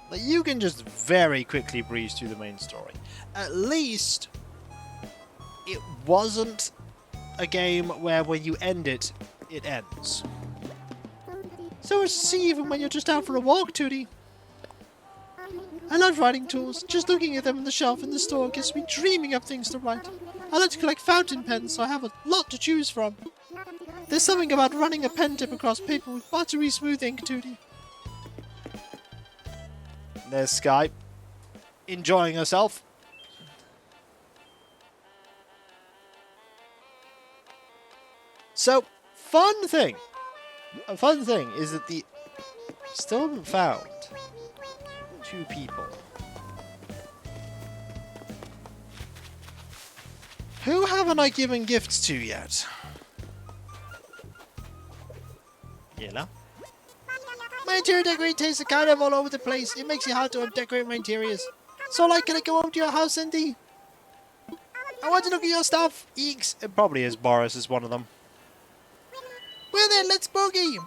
Like, you can just very quickly breeze through the main story. At least it wasn't a game where when you end it, it ends. So as to see even when you're just out for a walk, Tootie. I love writing tools. Just looking at them on the shelf in the store gets me dreaming of things to write. I like to collect fountain pens, so I have a lot to choose from. There's something about running a pen tip across paper with buttery smooth ink, Tootie. There's Skype, enjoying herself. So, a fun thing is that still haven't found 2 people. Who haven't I given gifts to yet? Yella? My interior decorating tastes are kind of all over the place. It makes it hard to decorate my interiors. So, like, can I go over to your house, Cindy? I want to look at your stuff. Eeks. It probably is Boris is one of them. Well then, let's boogie!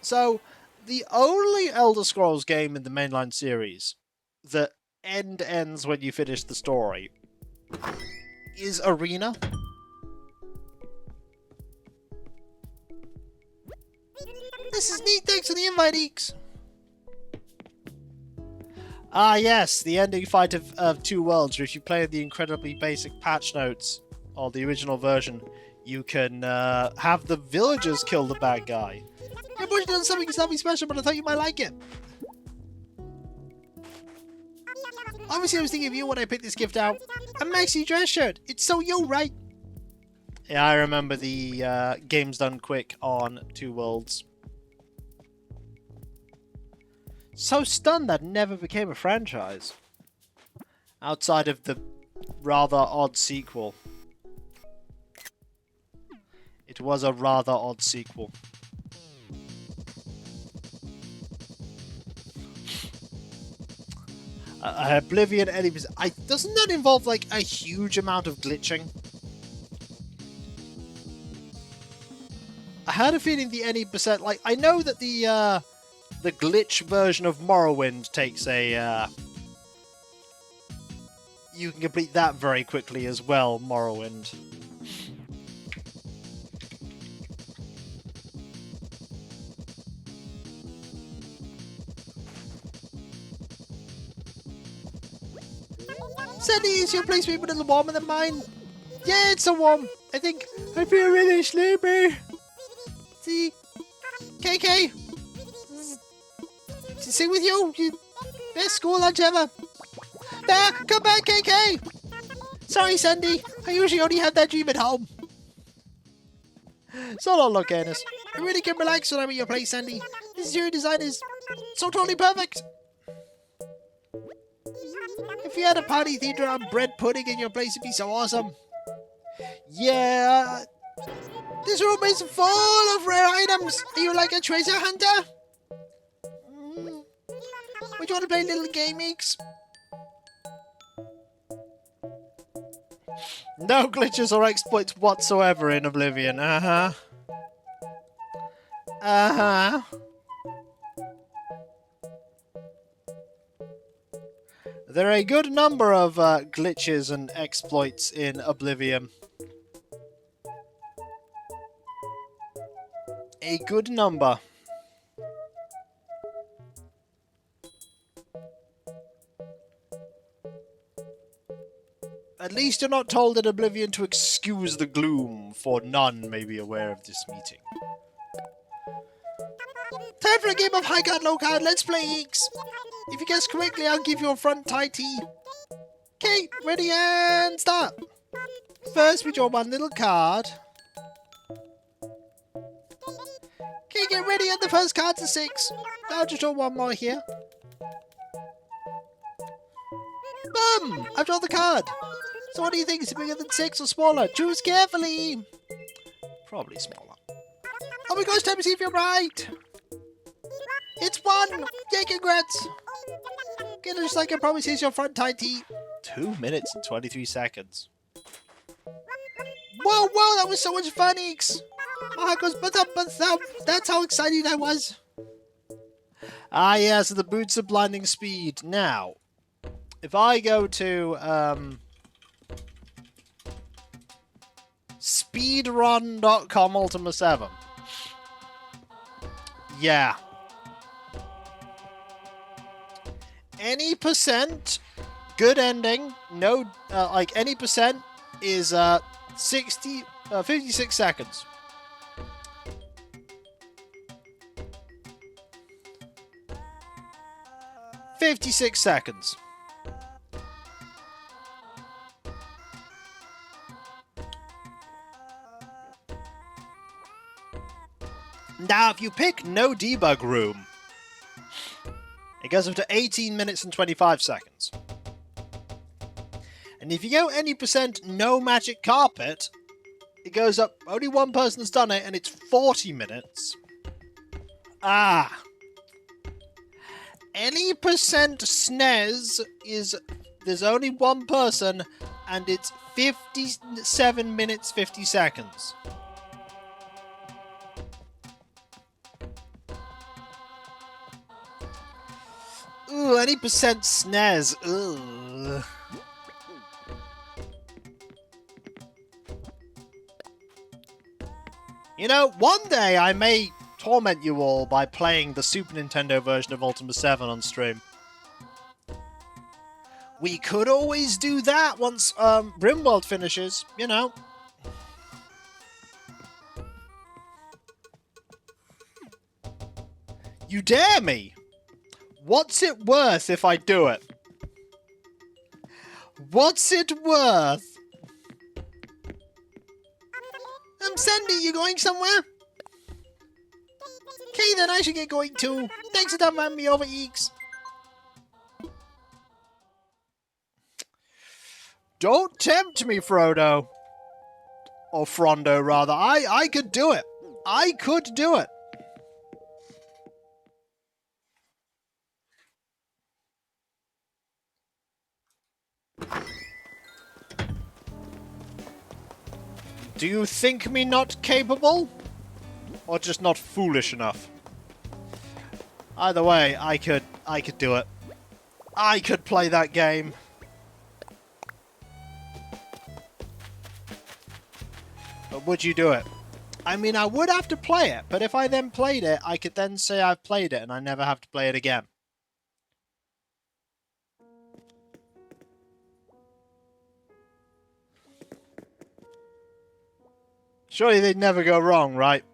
So, the only Elder Scrolls game in the mainline series that ends when you finish the story is Arena. This is neat, thanks for the invite, Eeks! Ah yes, the ending fight of Two Worlds, where if you play the incredibly basic patch notes, or the original version, you can have the villagers kill the bad guy. I wish done something special, but I thought you might like it. Obviously, I was thinking of you when I picked this gift out. A maxi dress shirt. It's so you, right? Yeah, I remember the games done quick on Two Worlds. So stunned that never became a franchise. Outside of the rather odd sequel. It was a rather odd sequel. Oblivion enemies. Doesn't that involve like a huge amount of glitching? I had a feeling the any percent, like, I know that the glitch version of Morrowind takes a you can complete that very quickly as well, Morrowind. Sadly, is your place maybe a little warmer than mine? Yeah, it's so warm. I think I feel really sleepy. See, KK! Sing with you? Best school lunch ever! There! Come back, KK! Sorry, Sandy. I usually only have that dream at home. So long, look, Ernest. I really can relax when I'm at your place, Sandy. This interior design is so totally perfect. If you had a party themed around bread pudding in your place, it'd be so awesome. Yeah. This room is full of rare items. Are you like a treasure hunter? Would you want to play a little game, Meeks? No glitches or exploits whatsoever in Oblivion. Uh-huh. Uh-huh. There are a good number of glitches and exploits in Oblivion. A good number. At least you're not told in Oblivion to excuse the gloom, for none may be aware of this meeting. Time for a game of high card, low card. Let's play Eeks. If you guess correctly, I'll give you a front tie tea. Okay, ready and start. First, we draw one little card. Okay, get ready, and the first card's a 6. I'll just draw one more here. Boom! I've drawn the card. So what do you think? Is it bigger than 6 or smaller? Choose carefully. Probably smaller. Oh my gosh, time to see if you're right. It's 1. Yay, congrats. Okay, just like I promised, here's your front tie tea. 2 minutes and 23 seconds. Whoa, whoa, that was so much fun, Eeks. My heart goes but up. That's how excited I was. Ah, yes, the boots of blinding speed. Now, if I go to speedrun.com Ultima 7. Yeah. Any percent, good ending, no, like any percent is 56 seconds. Now, if you pick no debug room, it goes up to 18 minutes and 25 seconds. And if you go any percent no magic carpet, it goes up, only one person's done it, and it's 40 minutes. Ah. Any percent SNES is, there's only one person, and it's 57 minutes 50 seconds. Ooh, any percent SNES. Ugh. You know, one day I may torment you all by playing the Super Nintendo version of Ultima 7 on stream. We could always do that once Rimworld finishes, you know. You dare me? What's it worth if I do it? What's it worth? Sandy, you going somewhere? Okay, then I should get going too. Thanks for having me over, Eeks. Don't tempt me, Frodo. Or Frondo, rather. I could do it. I could do it. Do you think me not capable? Or just not foolish enough? Either way, I could do it. I could play that game. But would you do it? I mean, I would have to play it, but if I then played it, I could then say I've played it and I never have to play it again. Surely they'd never go wrong, right?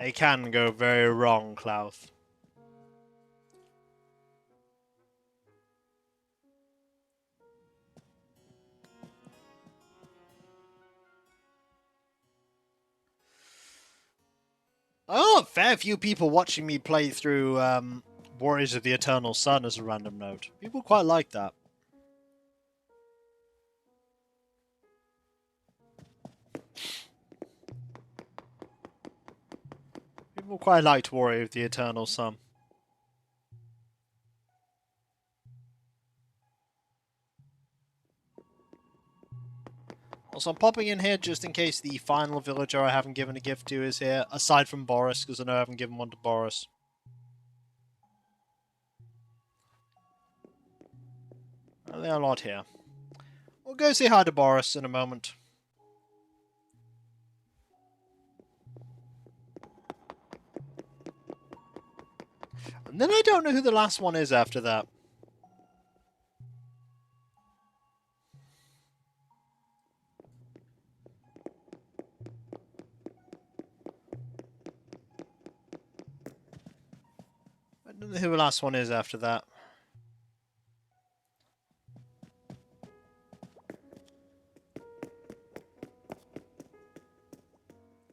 They can go very wrong, Clouth. Oh, a fair few people watching me play through Warriors of the Eternal Sun as a random note. People quite like that. People quite liked Warrior of the Eternal Sun. Also, I'm popping in here just in case the final villager I haven't given a gift to is here, aside from Boris, because I know I haven't given one to Boris. Well, they're not here. We'll go say hi to Boris in a moment. And then I don't know who the last one is after that. I don't know who the last one is after that.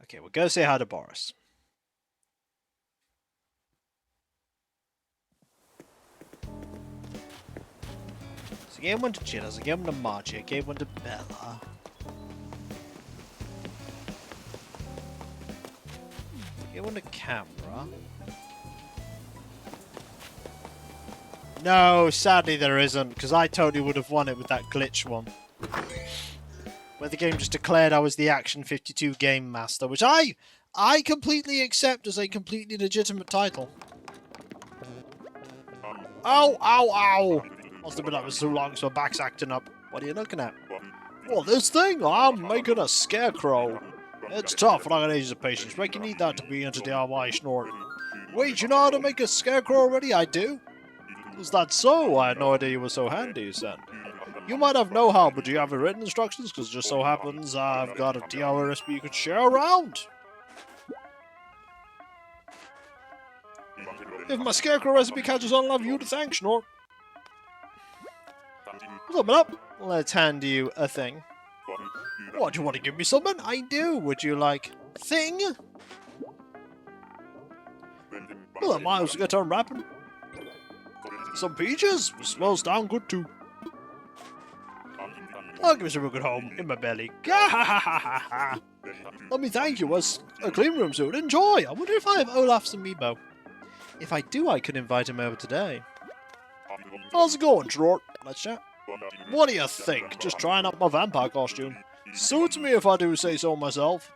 Okay, we'll go say hi to Boris. So I gave one to Jitters, I gave one to Margie, I gave one to Bella. I gave one to Camera. No, sadly there isn't, because I totally would have won it with that glitch one. Where the game just declared I was the Action 52 Game Master, which I completely accept as a completely legitimate title. Ow, ow, ow! Must have been up for so long, so my back's acting up. What are you looking at? Well, this thing, I'm making a scarecrow. It's tough, and I got ages of patience, but you need that to be into DIY snort. Wait, you know how to make a scarecrow already? I do. Is that so? I had no idea you were so handy, you said. You might have know-how, but do you have the written instructions? Because it just so happens I've got a DIY recipe you could share around. If my scarecrow recipe catches on, I'll have you to thank, Snort. Open up. Let's hand you a thing. What, do you want to give me something? I do. Would you like thing? Well, that might as well get unwrapping. Some peaches? Smells damn good too. I'll give us a real good home in my belly. Let me thank you as a clean room suit. Enjoy! I wonder if I have Olaf's amiibo. If I do, I could invite him over today. How's it going, Trort? Let's chat. What do you think? Just trying out my vampire costume. Suits me if I do say so myself.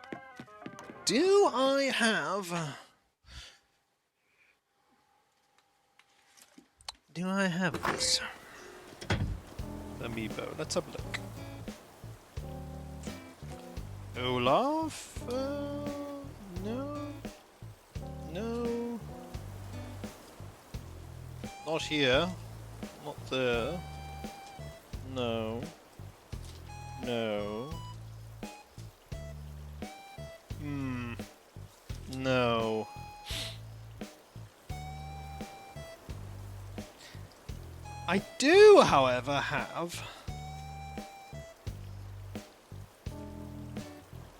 Do I have this amiibo? Let's have a look. Olaf? No. No. Not here. Not there. No. No. No. I do, however, have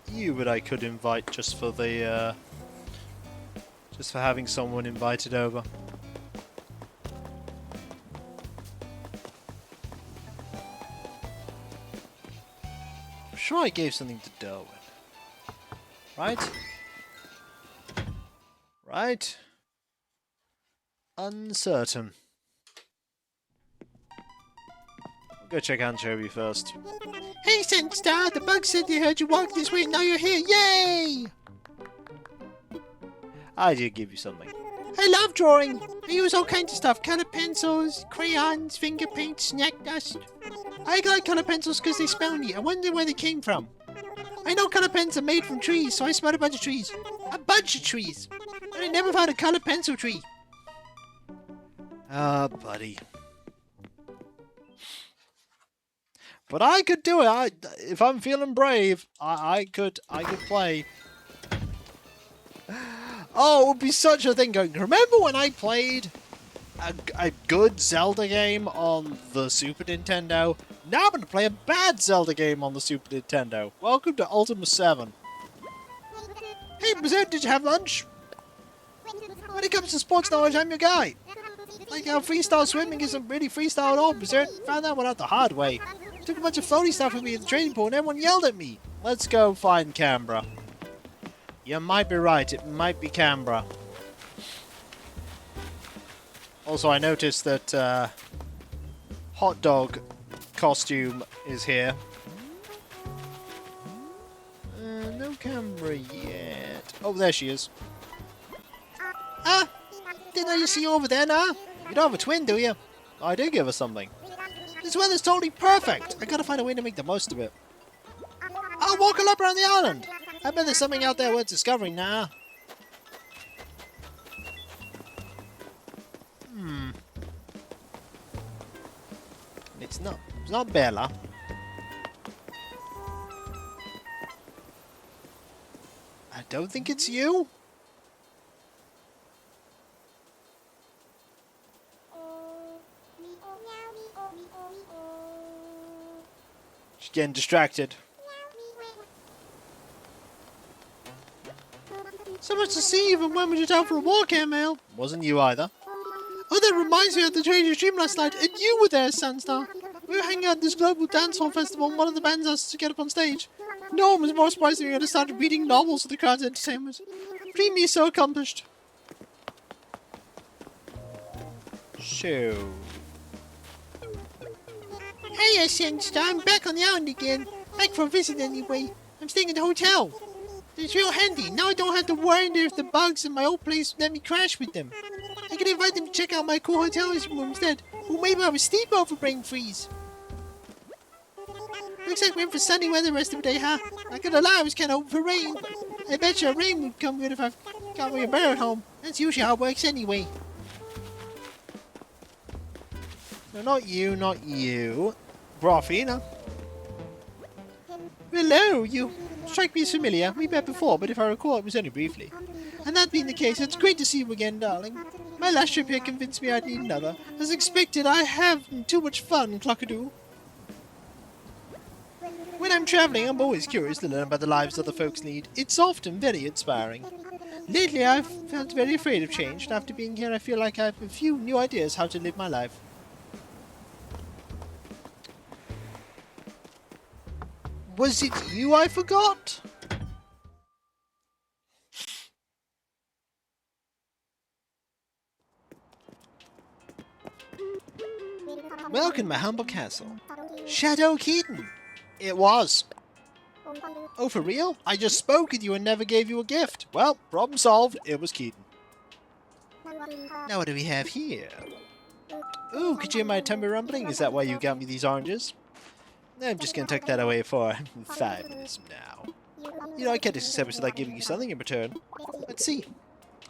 you, but I could invite just for the just for having someone invited over. I'm sure I gave something to Derwin. Right? Right? Uncertain. I'll go check Anchovy first. Hey, Senstar! The bug said they heard you walk this way and now you're here! Yay! I did give you something. I love drawing! I use all kinds of stuff. Colour pencils, crayons, finger paint, snack dust. I like colour pencils because they smell neat. I wonder where they came from. I know colour pens are made from trees, so I smelled a bunch of trees. A bunch of trees! But I never found a colour pencil tree. Ah, buddy. But I could do it. If I'm feeling brave, I could play. Oh, it would be such a thing going, remember when I played a good Zelda game on the Super Nintendo? Now I'm going to play a bad Zelda game on the Super Nintendo. Welcome to Ultima 7. Hey, Bazoo, did you have lunch? When it comes to sports knowledge, I'm your guy. Like how freestyle swimming isn't really freestyle at all, Berserk. Found that one out the hard way. Took a bunch of floaty stuff with me at the training pool and everyone yelled at me. Let's go find Canberra. You might be right, it might be Canberra. Also, I noticed that hot dog costume is here. No Canberra yet. Oh, there she is. Ah! Didn't I see you over there now? You don't have a twin, do you? Oh, I did give her something. This weather's totally perfect. I gotta find a way to make the most of it. I'll walk a lap around the island. I bet there's something out there worth discovering now. It's not Bella. I don't think it's you. She's getting distracted. So much to see, even when we were out for a walk, Emil. Wasn't you either. Oh, that reminds me of the Treasure Stream last night, and you were there, Sandstar. We were hanging out at this global dancehall festival, and one of the bands asked us to get up on stage. No one was more surprised than we had started reading novels for the crowd's entertainment. Dreamy is so accomplished. So... Hey, Sandstar, I'm back on the island again. Back for a visit anyway. I'm staying at the hotel. It's real handy. Now I don't have to worry if the bugs in my old place let me crash with them. I can invite them to check out my cool hotel room instead. Or maybe have a sleepover brain freeze. Looks like we're in for sunny weather the rest of the day, huh? Not gonna lie, I was kinda hoping for rain. I bet you rain would come good if I've got my umbrella at home. That's usually how it works anyway. No, not you, not you. Brofina. Hello, you strike me as familiar. We met before, but if I recall, it was only briefly. And that being the case, it's great to see you again, darling. My last trip here convinced me I'd need another. As expected, I have too much fun, Clockadoo. When I'm traveling, I'm always curious to learn about the lives other folks lead. It's often very inspiring. Lately, I've felt very afraid of change, and after being here, I feel like I have a few new ideas how to live my life. Was it you I forgot? Welcome to my humble castle. Shadow Keaton! It was. Oh, for real? I just spoke with you and never gave you a gift. Well, problem solved. It was Keaton. Now what do we have here? Ooh, could you hear my tummy rumbling? Is that why you got me these oranges? I'm just gonna tuck that away for 5 minutes from now. You know, I can't accept without giving you something in return. Let's see.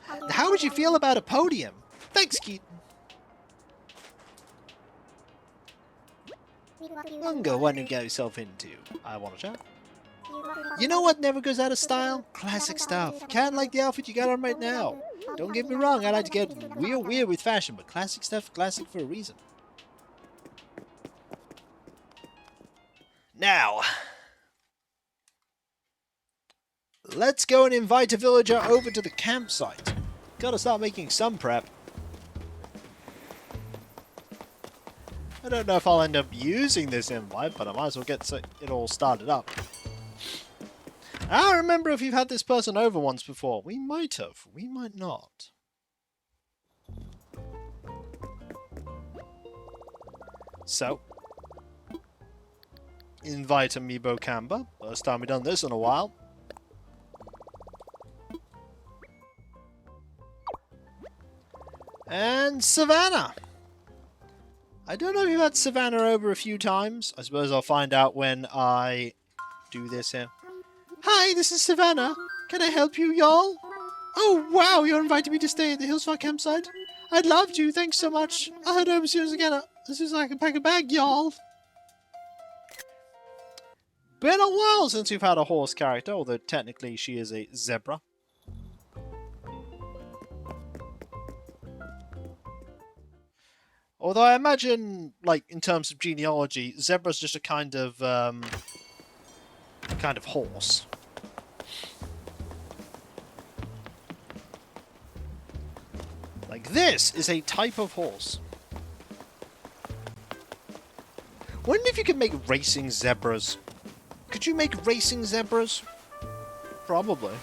Now, how would you feel about a podium? Thanks, Keaton. Ungo, what you got yourself into? I want to chat. You know what never goes out of style? Classic stuff. Kinda like the outfit you got on right now. Don't get me wrong, I like to get real weird with fashion, but classic stuff, classic for a reason. Now, let's go and invite a villager over to the campsite. Gotta start making some prep. I don't know if I'll end up using this invite, but I might as well get it all started up. I remember if you've had this person over once before. We might have. We might not. So, invite Amiibo Camber. First time we've done this in a while. And Savannah. I don't know if you've had Savannah over a few times. I suppose I'll find out when I do this here. Hi, this is Savannah. Can I help you, y'all? Oh, wow, you're inviting me to stay at the Hillsfar campsite? I'd love to, thanks so much. I'll head over as soon as I can pack a bag, y'all. Been a while since we've had a horse character, although technically she is a zebra. Although I imagine, like, in terms of genealogy, zebra's just a kind of horse. Like, this is a type of horse. Wonder if you could make racing zebras. Could you make racing zebras? Probably.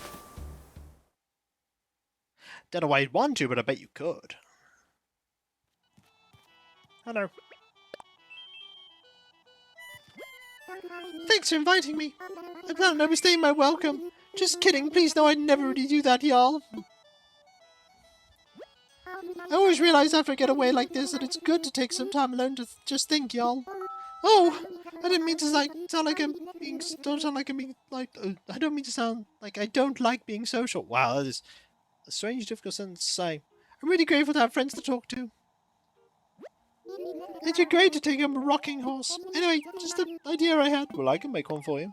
Don't know why you'd want to, but I bet you could. Hello. Thanks for inviting me. I plan on overstaying my welcome. Just kidding, please know I'd never really do that, y'all. I always realize after I get away like this that it's good to take some time alone to just think, y'all. Oh, I didn't mean to sound like I'm being. Don't sound like I'm being like. I don't mean to sound like I don't like being social. Wow, that is a strange, difficult sentence to say. I'm really grateful to have friends to talk to. It'd be great to take him a rocking horse. Anyway, just an idea I had. Well, I can make one for you.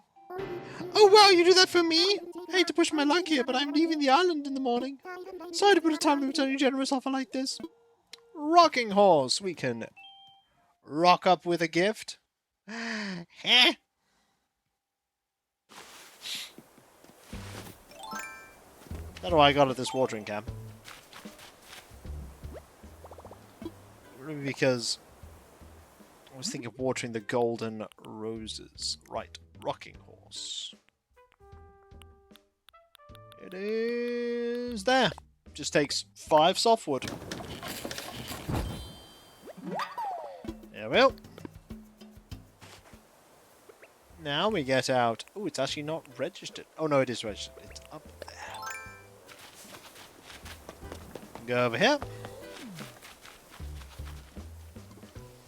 Oh wow, you do that for me? I hate to push my luck here, but I'm leaving the island in the morning. Sorry to put a time limit on your generous offer like this. Rocking horse, we can rock up with a gift. Heh. That's what I got at this watering camp. Because I was thinking of watering the golden roses. Right, rocking horse. It is there. Just takes 5 softwood. There we go. Now we get out. Oh, it's actually not registered. Oh no, it is registered. It's up there. Go over here.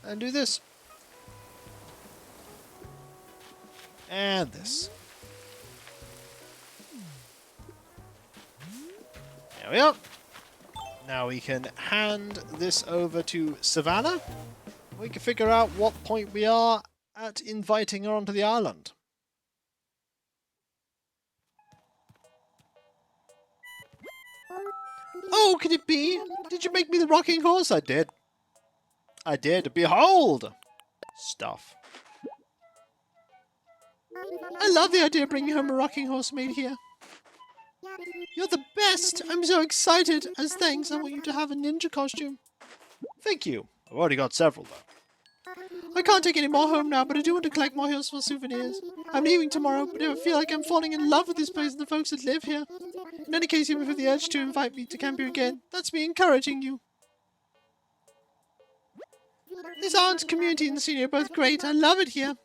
And do this. And this. There we go. Now we can hand this over to Savannah. We can figure out what point we are at inviting her onto the island. Oh, could it be? Did you make me the rocking horse? I did. I did. Behold! Stuff. I love the idea of bringing home a rocking horse made here. You're the best! I'm so excited! As thanks, I want you to have a ninja costume. Thank you. I've already got several, though. I can't take any more home now, but I do want to collect more hills for souvenirs. I'm leaving tomorrow, but I feel like I'm falling in love with this place and the folks that live here. In any case, even for the urge to invite me to camp here again, that's me encouraging you. This arts community and the scene are both great. I love it here.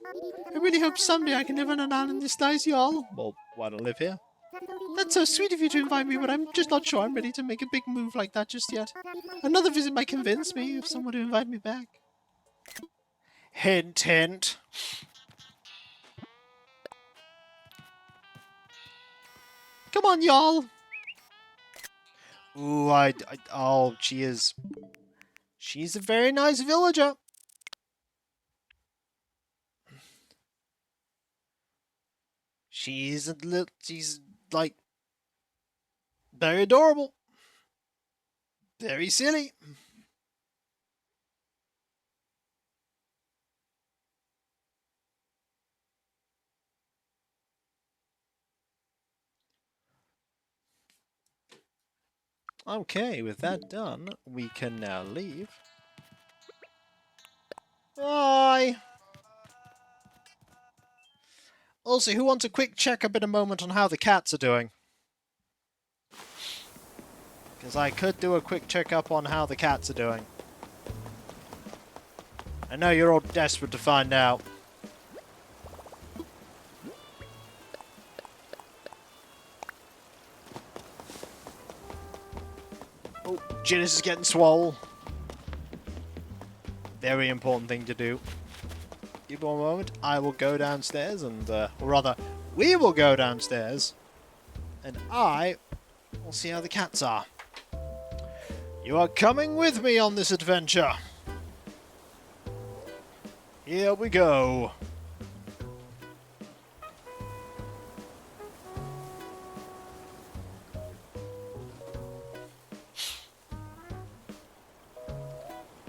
I really hope someday I can live on an island this nice, y'all. Well, why not live here? That's so sweet of you to invite me, but I'm just not sure I'm ready to make a big move like that just yet. Another visit might convince me of someone to invite me back. Hint, hint. Come on, y'all. Ooh, oh, she's a very nice villager. She's like very adorable. Very silly. Okay, with that done, we can now leave. Bye! Also, who wants a quick check-up in a moment on how the cats are doing? Because I could do a quick check-up on how the cats are doing. I know you're all desperate to find out. Oh, Ginnis is getting swole. Very important thing to do. Give me one moment. I will go downstairs and, or rather, we will go downstairs. And I will see how the cats are. You are coming with me on this adventure. Here we go.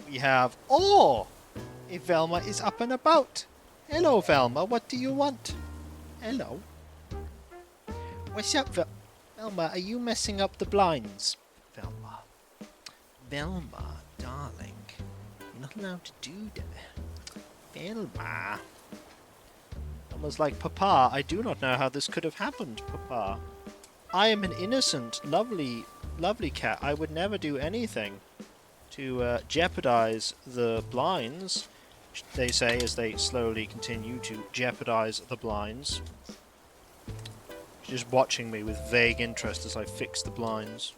We have... Oh! If Velma is up and about. Hello, Velma. What do you want? Hello. What's up, Velma? Are you messing up the blinds? Velma. Velma, darling. You're not allowed to do that. Velma. Velma's like, Papa, I do not know how this could have happened, Papa. I am an innocent, lovely, lovely cat. I would never do anything to jeopardize the blinds, they say as they slowly continue to jeopardize the blinds. She's just watching me with vague interest as I fix the blinds.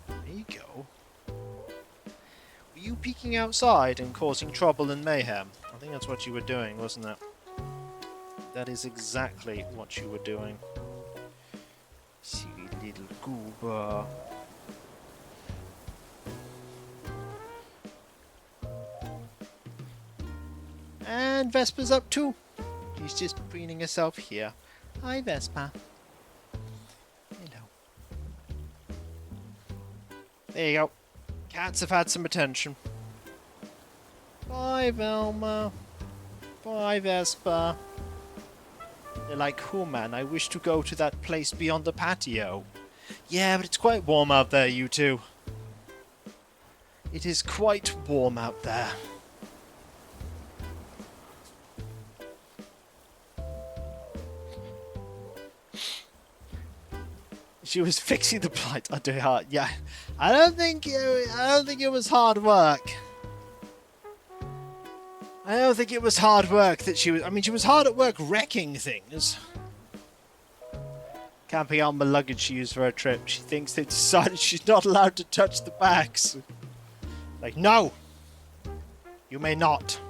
There you go. Were you peeking outside and causing trouble and mayhem? I think that's what you were doing, wasn't it? That is exactly what you were doing. Silly little goober. And Vespa's up too. She's just preening herself here. Hi, Vespa. Hello. There you go. Cats have had some attention. Bye, Velma. Bye, Vespa. They're like, oh man, I wish to go to that place beyond the patio. Yeah, but it's quite warm out there, you two. It is quite warm out there. She was fixing the blind under her heart. Yeah, I don't think it was hard work. I don't think it was hard work that she was... I mean, she was hard at work wrecking things. Camping out my luggage she used for her trip. She thinks they decided she's not allowed to touch the bags. Like, no! You may not.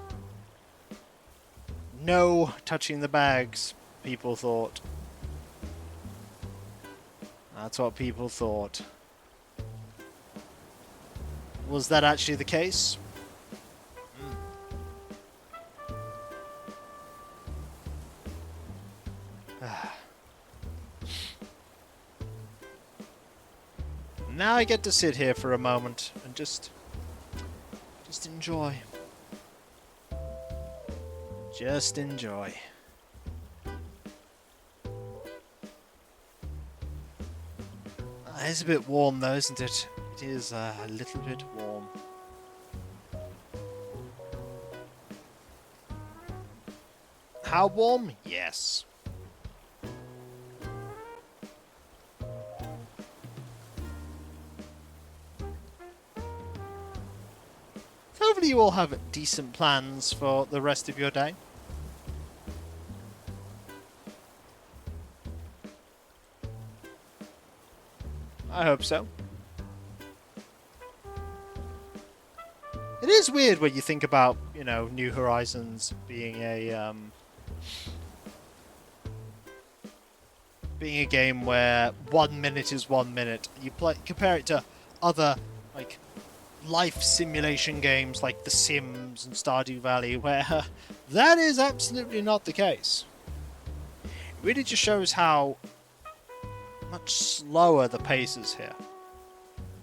No touching the bags, people thought. That's what people thought. Was that actually the case? Now I get to sit here for a moment and just enjoy. Just enjoy. It's a bit warm though, isn't it? It is a little bit warm. How warm? Yes. Hopefully you all have decent plans for the rest of your day. I hope so. It is weird when you think about, you know, New Horizons being a game where 1 minute is 1 minute. You compare it to other like life simulation games like The Sims and Stardew Valley, where that is absolutely not the case. It really just shows how much slower the pace is here.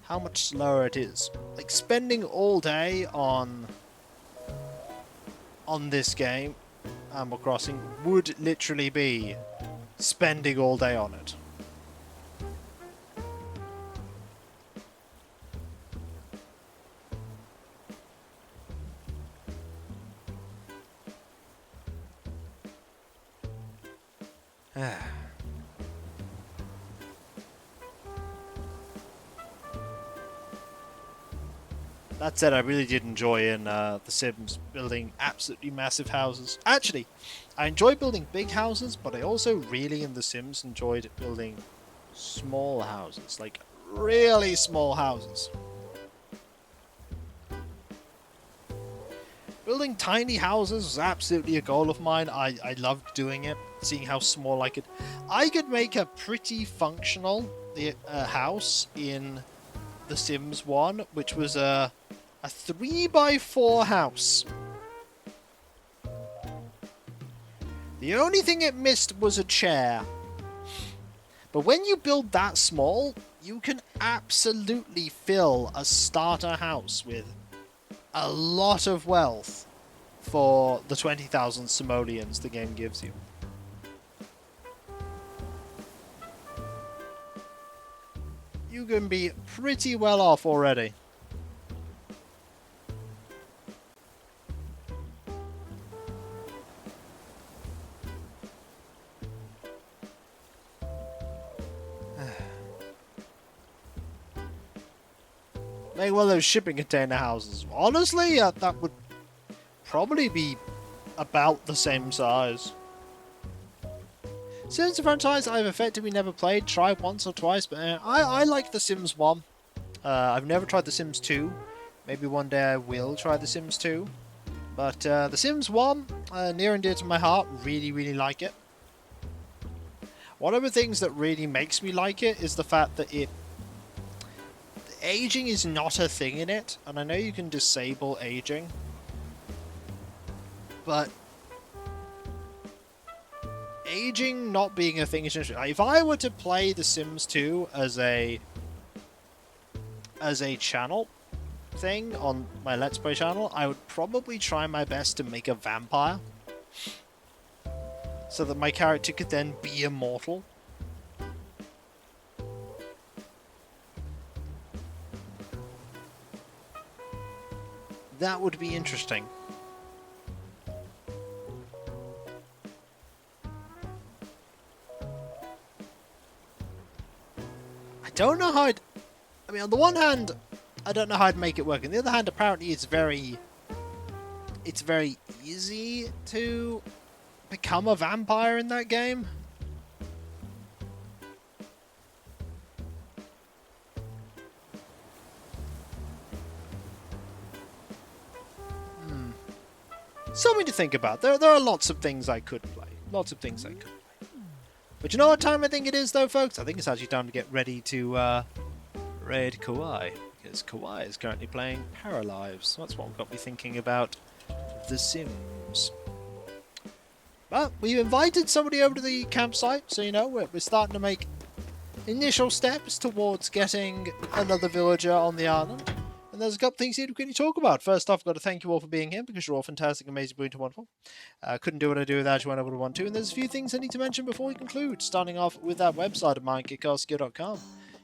How much slower it is. Like, spending all day on this game, Animal Crossing, would literally be spending all day on it. That said, I really did enjoy in The Sims building absolutely massive houses. Actually, I enjoy building big houses, but I also really in The Sims enjoyed building small houses. Like, really small houses. Building tiny houses was absolutely a goal of mine. I loved doing it, seeing how small I could make a pretty functional house in The Sims 1, which was a 3x4 house. The only thing it missed was a chair. But when you build that small, you can absolutely fill a starter house with a lot of wealth for the 20,000 simoleons the game gives you. You can be pretty well off already. Make one of those shipping container houses. Honestly, that would probably be about the same size. Sims franchise I've effectively never played, tried once or twice, but I like The Sims 1. I've never tried The Sims 2. Maybe one day I will try The Sims 2. But The Sims 1, near and dear to my heart, really, really like it. One of the things that really makes me like it is the fact that aging is not a thing in it, and I know you can disable aging, but aging not being a thing is interesting. If I were to play The Sims 2 as a channel thing on my Let's Play channel, I would probably try my best to make a vampire so that my character could then be immortal. That would be interesting. I don't know how I'd... I mean, on the one hand, I don't know how I'd make it work. On the other hand, apparently it's very easy to become a vampire in that game. Something to think about. There are lots of things I could play. Lots of things I could play. But you know what time I think it is, though, folks? I think it's actually time to get ready to raid Kawaii. Because Kawaii is currently playing Paralives. So that's what got me thinking about The Sims. But we've invited somebody over to the campsite, so you know, we're starting to make initial steps towards getting another villager on the island. And there's a couple things here to quickly talk about. First off, I've got to thank you all for being here, because you're all fantastic, amazing, brilliant, and wonderful. Couldn't do what I do without you when I would want to. And there's a few things I need to mention before we conclude, starting off with that website of mine, kickassgear.com.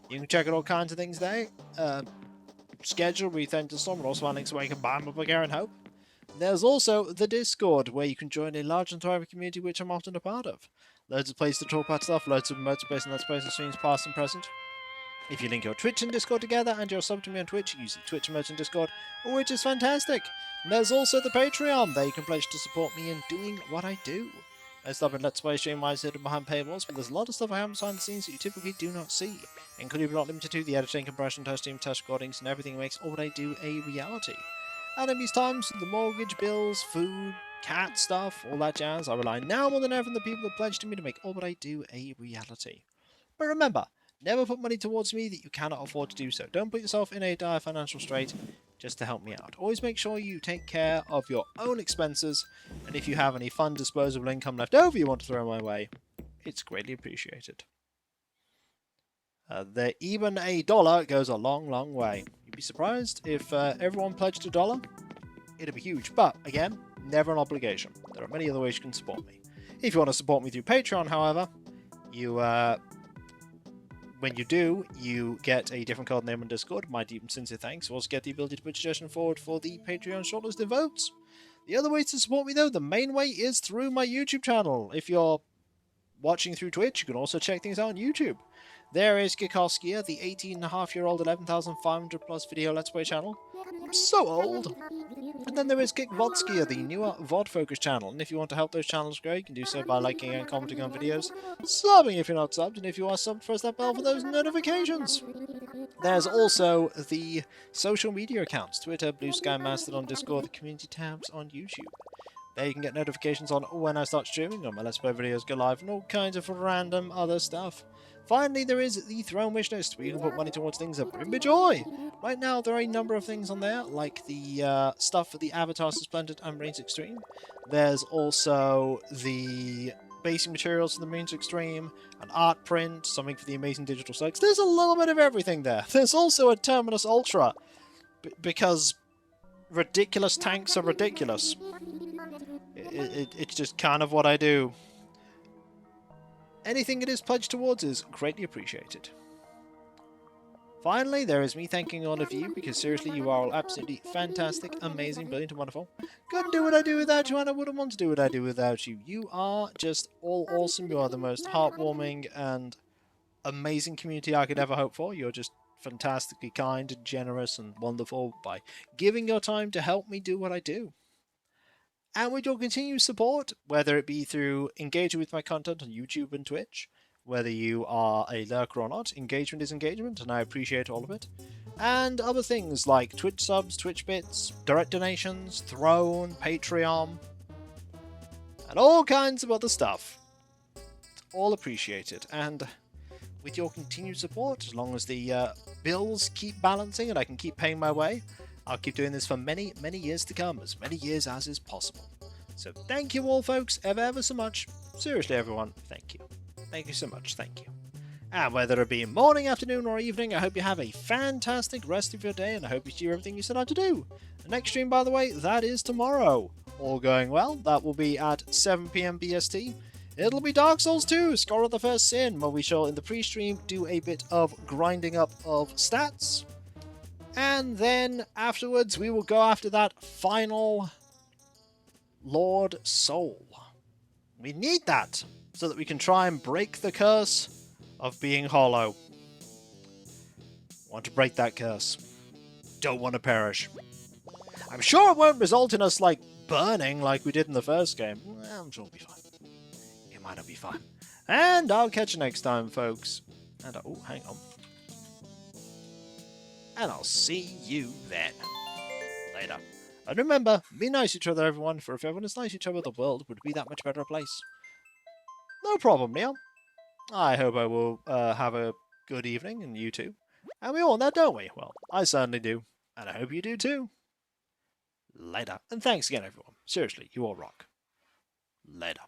You can check out all kinds of things there. Schedule, rethink to some, and also links where you can buy them up and hope. There's also the Discord, where you can join a large and thriving community, which I'm often a part of. Loads of places to talk about stuff, loads of remote space and let's play streams past and present. If you link your Twitch and Discord together and you're sub to me on Twitch, use the Twitch emote and Discord, which is fantastic. And there's also the Patreon. There you can pledge to support me in doing what I do. I stuff in Let's Play stream-wise hidden behind paywalls, but there's a lot of stuff I haven't behind the scenes that you typically do not see, including but not limited to the editing, compression, testing, test recordings, and everything that makes all what I do a reality. And in these times, the mortgage, bills, food, cat stuff, all that jazz, I rely now more than ever on the people that pledge to me to make all what I do a reality. But remember, never put money towards me that you cannot afford to do so. Don't put yourself in a dire financial strait just to help me out. Always make sure you take care of your own expenses, and if you have any fun disposable income left over you want to throw my way, it's greatly appreciated. Even $1 goes a long, long way. You'd be surprised if everyone pledged $1. It'd be huge, but again, never an obligation. There are many other ways you can support me. If you want to support me through Patreon, however, you when you do, you get a different code name on Discord. My deep and sincere thanks. You also get the ability to put your suggestion forward for the Patreon shortlisted votes. The other ways to support me, though, the main way is through my YouTube channel. If you're watching through Twitch, you can also check things out on YouTube. There is Kikoskia, the 18.5-year-old 11,500 plus video Let's Play channel. I'm so old! And then there is Kickvodskia, the newer VOD-focused channel. And if you want to help those channels grow, you can do so by liking and commenting on videos, subbing if you're not subbed, and if you are subbed, press that bell for those notifications. There's also the social media accounts, Twitter, Blue Sky, Mastodon, Discord, the community tabs on YouTube. There you can get notifications on when I start streaming, on my Let's Play videos go live, and all kinds of random other stuff. Finally, there is the Throne Wish List, where you can put money towards things that bring me joy. Right now, there are a number of things on there, like the stuff for the Avatar Splendid and Marines Extreme. There's also the basic materials for the Marines Extreme, an art print, something for the Amazing Digital Slugs. There's a little bit of everything there. There's also a Terminus Ultra, because ridiculous tanks are ridiculous. It's just kind of what I do. Anything it is pledged towards is greatly appreciated. Finally, there is me thanking all of you, because seriously, you are all absolutely fantastic, amazing, brilliant, and wonderful. Couldn't do what I do without you, and I wouldn't want to do what I do without you. You are just all awesome. You are the most heartwarming and amazing community I could ever hope for. You're just fantastically kind and generous and wonderful by giving your time to help me do what I do. And with your continued support, whether it be through engaging with my content on YouTube and Twitch, whether you are a lurker or not, engagement is engagement, and I appreciate all of it. And other things like Twitch subs, Twitch bits, direct donations, Throne, Patreon, and all kinds of other stuff. It's all appreciated, and with your continued support, as long as the bills keep balancing and I can keep paying my way, I'll keep doing this for many, many years to come, as many years as is possible. So thank you all, folks, ever so much. Seriously, everyone, thank you. Thank you so much, thank you. And whether it be morning, afternoon, or evening, I hope you have a fantastic rest of your day, and I hope you do everything you set out to do. The next stream, by the way, that is tomorrow. All going well, that will be at 7 PM BST. It'll be Dark Souls 2, Score of the First Sin, where we shall, in the pre-stream, do a bit of grinding up of stats. And then, afterwards, we will go after that final Lord Soul. We need that, so that we can try and break the curse of being hollow. Want to break that curse. Don't want to perish. I'm sure it won't result in us, like, burning like we did in the first game. I'm sure it'll be fine. It might not be fine. And I'll catch you next time, folks. And, oh, hang on. And I'll see you then. Later. And remember, be nice to each other, everyone, for if everyone is nice to each other, the world would be that much better a place. No problem, Neil. I hope I will have a good evening, and you too. And we all want that, don't we? Well, I certainly do. And I hope you do too. Later. And thanks again, everyone. Seriously, you all rock. Later.